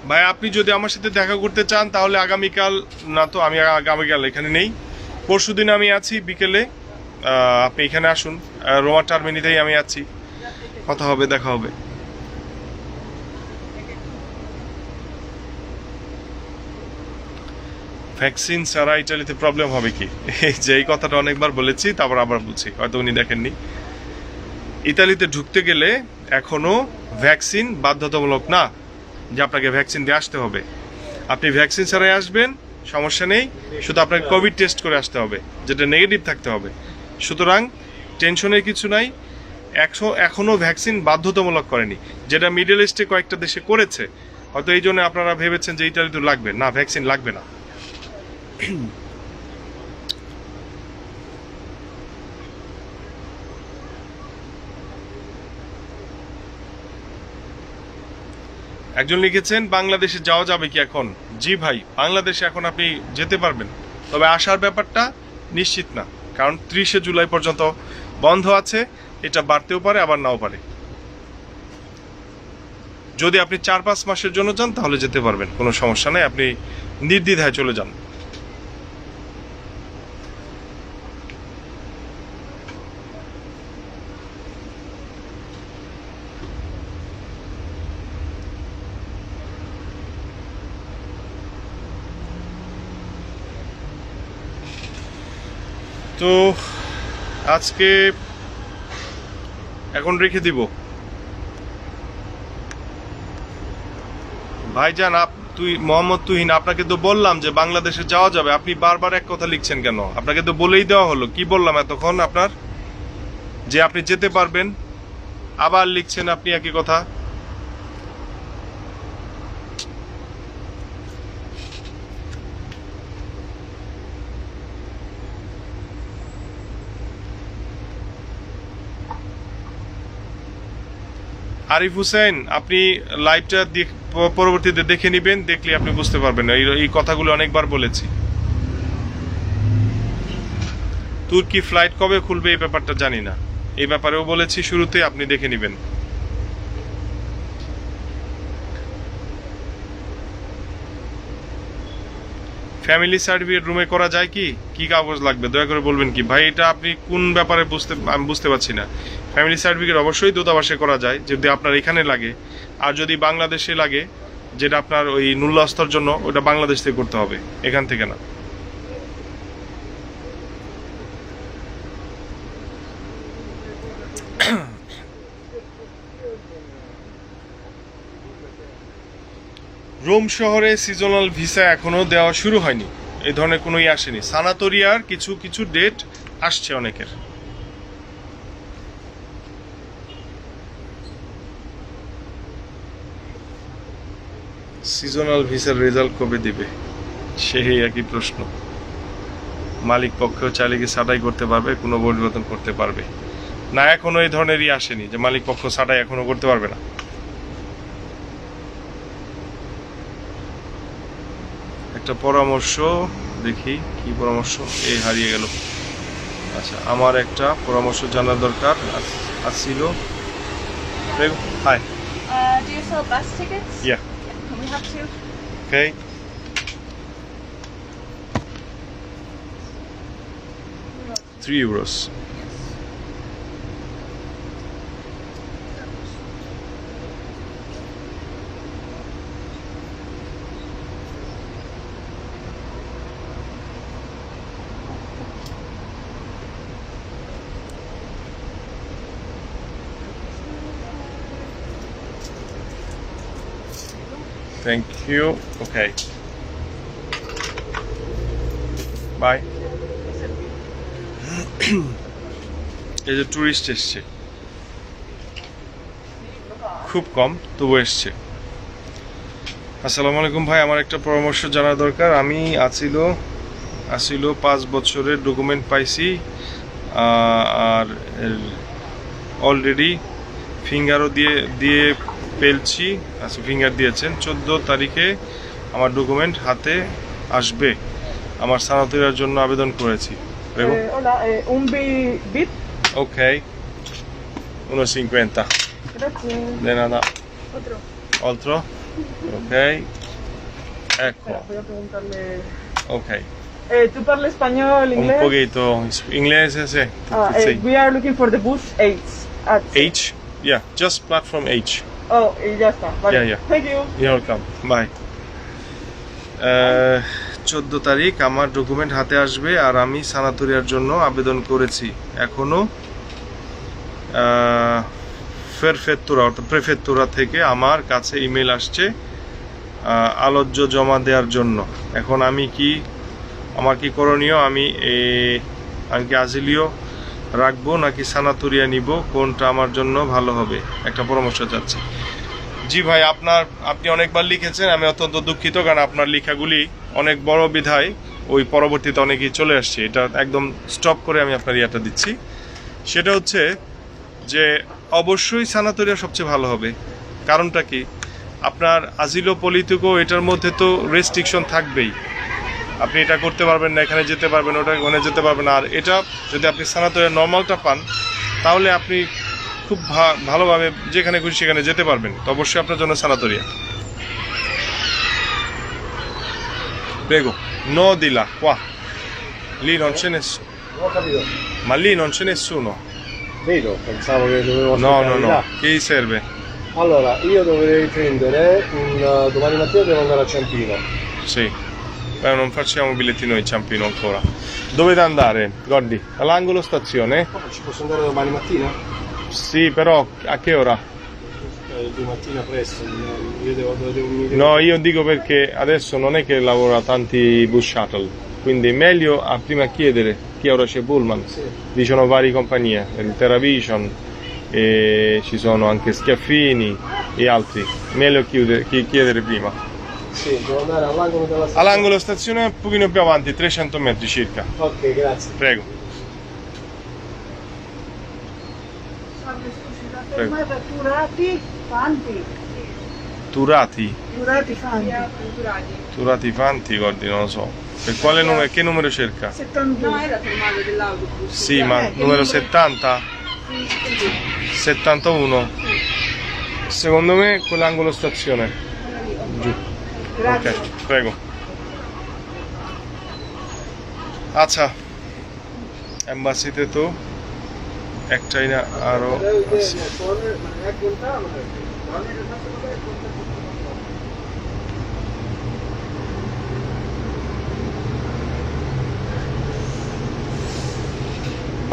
ভাই, আপনি যদি আমার সাথে দেখা করতে চান তাহলে আগামীকাল, না তো আমি আগামীকাল এখানে নেই, পরশুদিন আমি আছি বিকেলে, আপনি এখানে আসুন, রোমা টার্মিনিতেই আমি আছি, কথা হবে, দেখা হবে। ভ্যাকসিন ছাড়া ইটালিতে প্রবলেম হবে কি? যে এই কথাটা অনেকবার বলেছি, তারপর আবার বলছি, হয়তো উনি দেখেননি। ইতালিতে ঢুকতে গেলে এখনো ভ্যাকসিন বাধ্যতামূলক না যে আপনাকে ভ্যাকসিন দিয়ে আসতে হবে। আপনি ভ্যাকসিন ছাড়াই আসবেন, সমস্যা নেই, শুধু আপনাকে কোভিড টেস্ট করে আসতে হবে, যেটা নেগেটিভ থাকতে হবে। সুতরাং টেনশনের কিছু নাই, এখনো ভ্যাকসিন বাধ্যতামূলক করেনি, যেটা মিডল ইস্টে কয়েকটা দেশে করেছে। হয়তো এই জন্য আপনারা ভেবেছেন যে ইটালিতে লাগবে না, ভ্যাকসিন লাগবে না। একজন লিখেছেন বাংলাদেশে যাওয়া যাবে কি এখন? জি ভাই, বাংলাদেশে এখন আপনি যেতে পারবেন, তবে আসার ব্যাপারটা নিশ্চিত না, কারণ 30শে জুলাই পর্যন্ত বন্ধ আছে, এটা বাড়তেও পারে আবার নাও পারে। যদি আপনি 4-5 মাসের জন্য যান তাহলে যেতে পারবেন, কোনো সমস্যা নেই, আপনি নির্দ্বিধায় চলে যান। তো আজকে এখন রেখে দিব ভাইজান। মোহাম্মদ তুহিন, আপনাকে তো বললাম যে বাংলাদেশে যাওয়া যাবে, আপনি বারবার এক কথা লিখছেন কেন? আপনাকে তো বলেই দেওয়া হলো, কি বললাম এতক্ষণ আপনার, যে আপনি যেতে পারবেন, আবার লিখছেন আপনি একই কথা। আরিফ হুসেন, আপনি লাইভটা পরবর্তীতে দেখে নেবেন, দেখলে আপনি বুঝতে পারবেন। এই কথাগুলো অনেকবার বলেছি। তুর্কি ফ্লাইট কবে খুলবে এই ব্যাপারটা জানি না, এই ব্যাপারেও বলেছি শুরুতে, আপনি দেখে নেবেন। ফ্যামিলি সার্টিফিকেট রুমে করা যায় কি? কি কাগজ লাগবে দয়া করে বলবেন কি ভাই? এটা আপনি কোন ব্যাপারে আমি বুঝতে পারছি না। ফ্যামিলি সার্টিফিকেট অবশ্যই দূতাবাসে করা যায় যদি আপনার এখানে লাগে, আর যদি বাংলাদেশে লাগে, যেটা আপনার ওই নুল্লাস্তর জন্য, ওটা বাংলাদেশ থেকে করতে হবে, এখান থেকে না। রোম শহরে সিজনাল ভিসা এখনো দেওয়া শুরু হয়নি, এই ধরনের কোনোই আসেনি। সানাতোরিয়ার কিছু কিছু ডেট আসছে অনেকের। সিজনাল ভিসার রেজাল্ট কবে দিবে, সেই একই প্রশ্ন। মালিক পক্ষেও চাইলে কি ছাঁটাই করতে পারবে, কোনো পরিবর্তন করতে পারবে না, এখনো এই ধরনেরই আসেনি যে মালিক পক্ষ ছাঁটাই এখনো করতে পারবে না। একটা পরামর্শ দেখি, কি পরামর্শ, এই হারিয়ে গেল। আচ্ছা, আমার একটা পরামর্শ জানার দরকার আসছিল। Hi, Do you sell bus tickets? Yeah. Can we have two? okay. €3. Thank you. Okay. Bye. এই যে টুরিস্ট এসছে, খুব কম তবু এসছে। আসসালামু আলাইকুম ভাই, আমার একটা পরামর্শ জানার দরকার। আমি আসিল 5 বছরের ডকুমেন্ট পাইছি, আর অলরেডি ফিঙ্গারও দিয়ে পেলছি। আচ্ছা, ফিঙ্গার দিয়েছেন। 14 তারিখে আমার ডকুমেন্ট হাতে আসবে। আমার সানাতোরিয়ার জন্য আবেদন করেছি। Hola, un bit. Ok, 1,50. Grazie. De nada. Otro. Otro? Ok. Ecco, Voy a preguntarle. ok. ¿Tú parles español, Un inglés? poquito. Inglese, sí. Sí. We are looking for the bus 8. At H? Yeah, just platform H. Oh, y ya está. Vale. Yeah, yeah. Thank you. You're welcome. Bye. 14 তারিখ আমার ডকুমেন্ট হাতে আসবে, আর আমি সানাতোরিয়ার জন্য আবেদন করেছি। এখনো ফেরফেত্তুরা অর্থাৎ প্রেফেত্তুরা থেকে আমার কাছে ইমেল আসছে আলোচ্য জমা দেওয়ার জন্য। এখন আমার কি করণীয়? আমি কি আজিলিও রাখবো নাকি সানাতোরিয়া নিব, কোনটা আমার জন্য ভালো হবে? একটা পরামর্শ চাচ্ছি। জি ভাই, আপনি অনেকবার লিখেছেন, আমি অত্যন্ত দুঃখিত, কারণ আপনার লেখাগুলি অনেক বড় বিধায় ওই পরবর্তীতে অনেকেই চলে আসছে। এটা একদম স্টপ করে আমি আপনার ইয়েটা দিচ্ছি। সেটা হচ্ছে যে অবশ্যই সানাতোরিয়া সবচেয়ে ভালো হবে। কারণটা কি, আপনার আজিলো পলিটিকো এটার মধ্যে তো রেস্ট্রিকশন থাকবেই। আপনি এটা করতে পারবেন না, এখানে যেতে পারবেন, ওখানে যেতে পারবেন না। আর এটা যদি আপনি সানাতোরিয়া নর্মালটা পান, তাহলে আপনি খুব ভালোভাবে যেখানে খুশি সেখানে যেতে পারবেন। তো অবশ্যই আপনার জন্য সানাতোরিয়া। Prego, no di là, qua. Lì non c'è nessuno. Non ho capito. Ma lì non c'è nessuno. Vedo, pensavo che dovevo No, aspettare no, là. no. Che gli serve? Allora, io dovrei prendere domani mattina devo andare a Ciampino. Sì. Beh, non facciamo bigliettino in Ciampino ancora. Dovete andare, Gordi? All'angolo stazione? Ci posso andare domani mattina? Sì, però a che ora? Di mattina presto, io devo No, io dico perché adesso non è che lavora tanti bus shuttle, quindi meglio prima chiedere che ora c'è Pullman. Sì. Dicono varie compagnie, il TerraVision, e ci sono anche Schiaffini e altri. Meglio chiedere prima. Sì, devo andare all'angolo della stazione. All'angolo stazione un pochino più avanti, 300 metri circa. Ok, grazie. Prego. Prego. Turati, Fanti. Turati? Turati, Fanti. Turati Fanti, Gordi, non lo so. Per quale numero, che numero cerca? 72. No, è la fermata dell'autobus. Sì, ma numero 70? 71? Secondo me quell'angolo stazione. Giù. Ok, prego. আচ্ছা, এম্বাসিতে তো একটাই না, আরো আছে।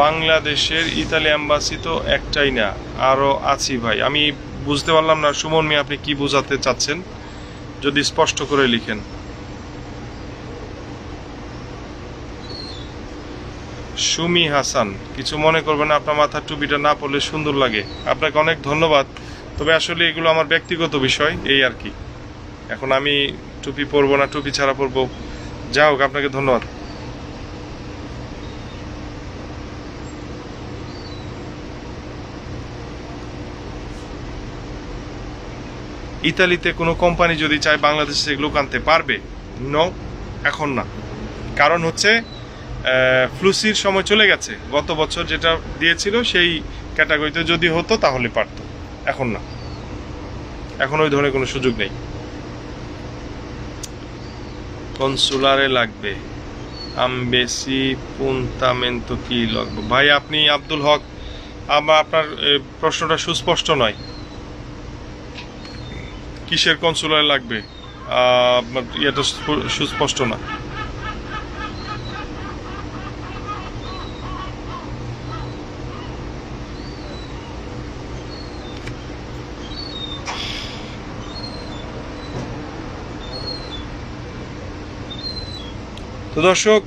বাংলাদেশের ইতালি এম্বাসি তো একটাই না, আরো আছি ভাই। আমি বুঝতে পারলাম না সুমন মিয়া, আপনি কি বোঝাতে চাচ্ছেন? যদি স্পষ্ট করে লিখেন। সুমি হাসান, কিছু মনে করবেন না, আপনার মাথার টুপিটা না পরলে সুন্দর লাগে। আপনাকে অনেক ধন্যবাদ, তবে আসলে এগুলো আমার ব্যক্তিগত বিষয়, এই আর কি। এখন আমি টুপি পরবো না টুপি ছাড়া পরবো, যা হোক, আপনাকে ধন্যবাদ। ইতালিতে কোনো কোম্পানি যদি চায় বাংলাদেশে এগুলো আনতে পারবে? নো, এখন না। কারণ হচ্ছে ফ্লুসির সময় চলে গেছে। গত বছর যেটা দিয়েছিল সেই ক্যাটাগরিতে যদি হতো তাহলে পারত, এখন না, এখন ওই ধরনের কোনো সুযোগ নেই। কনসুলারে লাগবে আম্বেসি পুন্তামেন্তো কি লাগবে? ভাই আপনি আব্দুল হক, আপনার প্রশ্নটা সুস্পষ্ট নয়। কিসের কনসুলারে লাগবে? আপনার ইয়েটা সুস্পষ্ট না। তো দর্শক,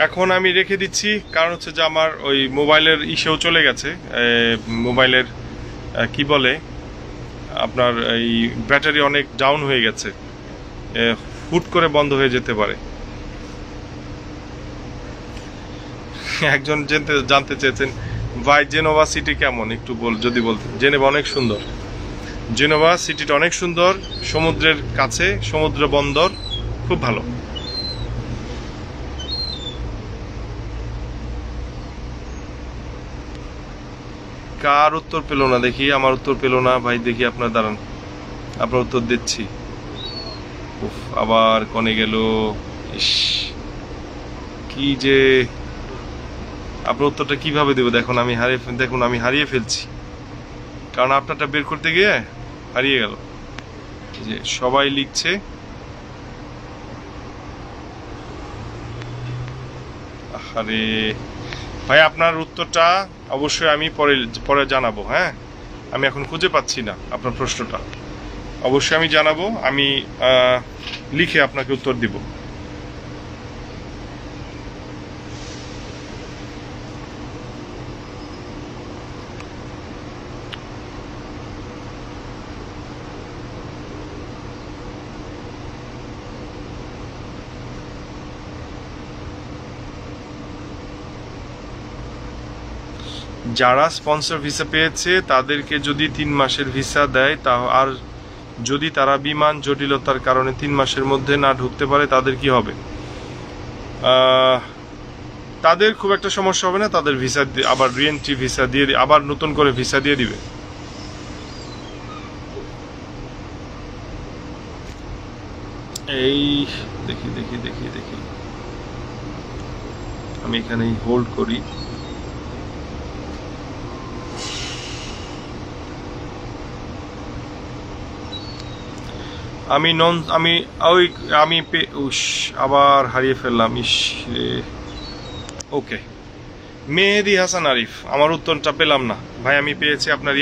এখন আমি রেখে দিচ্ছি, কারণ হচ্ছে যে আমার ওই মোবাইলের ইসেও চলে গেছে। মোবাইলের কি বলে আপনার এই ব্যাটারি অনেক ডাউন হয়ে গেছে, হুট করে বন্ধ হয়ে যেতে পারে। একজন জানতে চেয়েছেন ভাই জেনোভা সিটি কেমন, একটু যদি বলতেন। জেনেভা অনেক সুন্দর, জেনোভা সিটিটা অনেক সুন্দর, সমুদ্রের কাছে, সমুদ্র বন্দর, খুব ভালো। কার উত্তর পেল না দেখি? আমার উত্তর পেল না ভাই, দেখি আপনার, দাঁড়ান, আপনার উত্তর দিচ্ছি। উফ, আবার কনে গেল, ইস কি যে, আপনার উত্তরটা কিভাবে দেবো? দেখুন আমি হারিয়ে ফেলছি, কারণ আপনারটা বের করতে গিয়ে হারিয়ে গেল। যে সবাই লিখছে, আরে ভাই আপনার উত্তরটা অবশ্যই আমি পরে জানাবো। হ্যাঁ, আমি এখন খুঁজে পাচ্ছি না আপনার প্রশ্নটা, অবশ্যই আমি জানাবো, আমি লিখে আপনাকে উত্তর দিব। যারা স্পন্সর ভিসা পেয়েছে তাদেরকে যদি 3 মাসের ভিসা দেয়, তা আর যদি তারা বিমান জটিলতার কারণে 3 মাসের মধ্যে না ঢুকতে পারে তাদের কি হবে? তাদের খুব একটা সমস্যা হবে না, তাদের ভিসা আবার রিএন্ট্রি ভিসা দিয়ে আবার নতুন করে ভিসা দিয়ে দিবে। এই দেখি দেখি দেখি দেখি, আমি এখানেই হোল্ড করি। আবার হারিয়ে ফেললাম, ইস রে। ওকে, মেহেদি হাসান আরিফ, আমার উত্তরটা পেলাম না ভাই। আমি পেয়েছি আপনার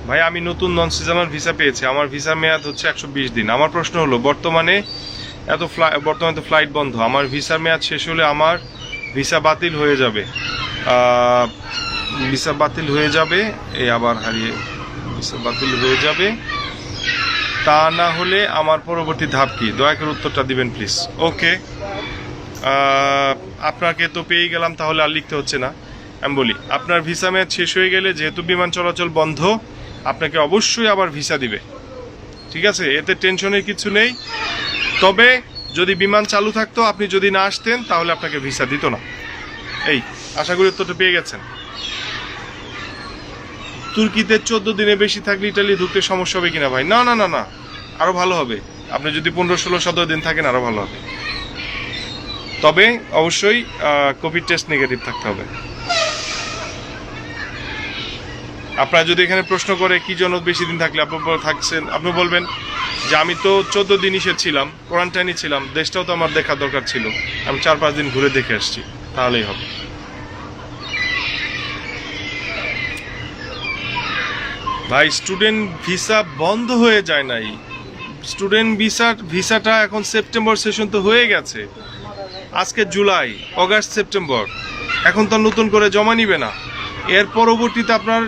ভাই, আমি নতুন নন সিজনাল ভিসা পেয়েছি, আমার ভিসার মেয়াদ হচ্ছে 120 দিন। আমার প্রশ্ন হলো, বর্তমানে তো ফ্লাইট বন্ধ, আমার ভিসার মেয়াদ শেষ হলে আমার ভিসা বাতিল হয়ে যাবে, ভিসা বাতিল হয়ে যাবে, আবার হারিয়ে, ভিসা বাতিল হয়ে যাবে, তা না হলে আমার পরবর্তী ধাপ কি? দয়া করে উত্তরটা দিবেন প্লিজ। ওকে, আপনাকে তো পেয়ে গেলাম, তাহলে আর লিখতে হচ্ছে না। আমি বলি, আপনার ভিসা মেয়াদ শেষ হয়ে গেলে, যেহেতু বিমান চলাচল বন্ধ, আপনাকে অবশ্যই আবার ভিসা দিবে, ঠিক আছে? এতে টেনশনের কিছু নেই। তবে যদি বিমান চালু থাকতো, আপনি যদি না আসতেন, তাহলে আপনাকে ভিসা দিত না। এই আশা করি উত্তরটা পেয়ে গেছেন। তুর্কিতে 14 দিনে বেশি থাকলে ইটালি ঢুকতে সমস্যা হবে কিনা ভাই? না না না না, আরো ভালো হবে। আপনি যদি 15, 16, 17 দিন থাকেন আরো ভালো হবে। তবে অবশ্যই কোভিড টেস্ট নেগেটিভ থাকতে হবে। আপনারা যদি এখানে প্রশ্ন করে কি জন্য বেশি দিন থাকলে আপনি বলবেন যে আমি তো 14 দিন ছিলাম, কোয়ারেন্টাইনে ছিলাম, দেশটাও তো আমার দেখার দরকার ছিল, আমি 4-5 দিন ঘুরে দেখে আসছি, তাহলেই হবে। ভাই স্টুডেন্ট ভিসা বন্ধ হয়ে যায় নাই, স্টুডেন্ট ভিসাটা এখন সেপ্টেম্বর সেশন তো হয়ে গেছে, আজকে জুলাই, অগাস্ট, সেপ্টেম্বর, এখন তো নতুন করে জমা নিবে না। এর পরবর্তীতে আপনার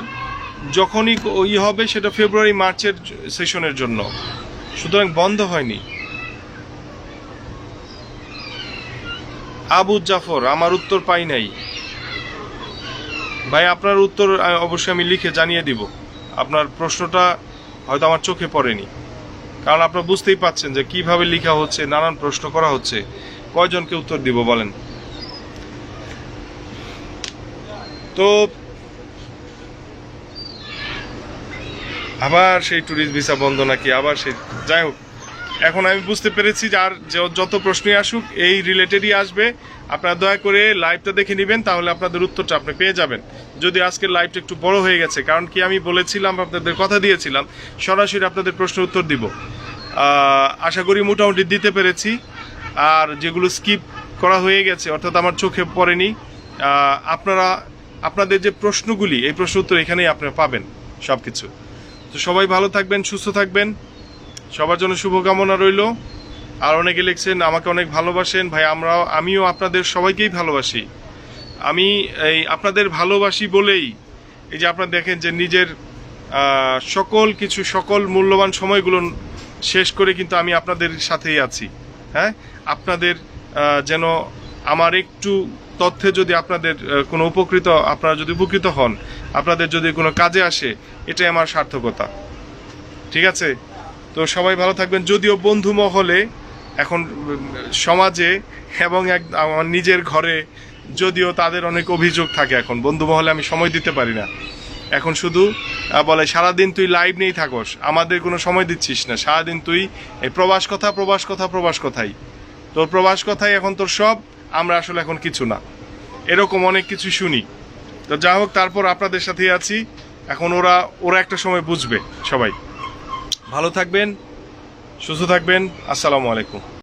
যখনই হবে সেটা ফেব্রুয়ারি মার্চের সেশনের জন্য, সুতরাং বন্ধ হয়নি। আবু জাফর, আমার উত্তর পাই নাই ভাই, আপনার উত্তর অবশ্যই আমি লিখে জানিয়ে দিব। আপনার প্রশ্নটা হয়তো আমার চোখে পড়েনি, কারণ আপনারা বুঝতেই পাচ্ছেন যে কিভাবে লেখা হচ্ছে, নানান প্রশ্ন করা হচ্ছে, কয়জনকে উত্তর দিব বলেন। তো আবার সেই ট্যুরিস্ট ভিসা বন্ধ নাকি, আবার সেই, যাই হোক, এখন আমি বুঝতে পেরেছি যে আর যত প্রশ্নই আসুক এই রিলেটেডই আসবে। আপনারা দয়া করে লাইভটা দেখে নেবেন, তাহলে আপনাদের উত্তরটা আপনি পেয়ে যাবেন। যদি আজকের লাইভটা একটু বড় হয়ে গেছে, কারণ কি আমি বলেছিলাম, আপনাদের কথা দিয়েছিলাম সরাসরি আপনাদের প্রশ্নের উত্তর দিব। আশা করি মোটামুটি দিতে পেরেছি। আর যেগুলো স্কিপ করা হয়ে গেছে, অর্থাৎ আমার চোখে পড়েনি, আপনাদের যে প্রশ্নগুলি, এই প্রশ্ন উত্তর এখানেই আপনারা পাবেন সব কিছু। তো সবাই ভালো থাকবেন, সুস্থ থাকবেন, সবার জন্য শুভকামনা রইল। আর অনেকে লিখছেন আমাকে অনেক ভালোবাসেন ভাই, আমিও আপনাদের সবাইকেই ভালোবাসি। আমি এই আপনাদের ভালোবাসি বলেই এই যে আপনারা দেখেন যে নিজের সকল কিছু, সকল মূল্যবান সময়গুলো শেষ করে কিন্তু আমি আপনাদের সাথেই আছি। হ্যাঁ, আপনাদের যেন আমার একটু তথ্যে যদি আপনাদের কোনো আপনারা যদি উপকৃত হন, আপনাদের যদি কোনো কাজে আসে, এটাই আমার সার্থকতা। ঠিক আছে, তো সবাই ভালো থাকবেন। যদিও বন্ধু মহলে এখন সমাজে এবং আমার নিজের ঘরে যদিও তাদের অনেক অভিযোগ থাকে, এখন বন্ধু মহলে আমি সময় দিতে পারি না। এখন শুধু বলে সারাদিন তুই লাইভ নেই থাকস, আমাদের কোনো সময় দিচ্ছিস না, সারাদিন তুই এই প্রবাস কথাই, তোর প্রবাস কথাই এখন তোর সব, আমরা আসলে এখন কিছু না, এরকম অনেক কিছু শুনি। তো যা হোক, তারপর আপনাদের সাথেই আছি। এখন ওরা একটা সময় বুঝবে। সবাই ভালো থাকবেন, সুস্থ থাকবেন। আসসালামু আলাইকুম।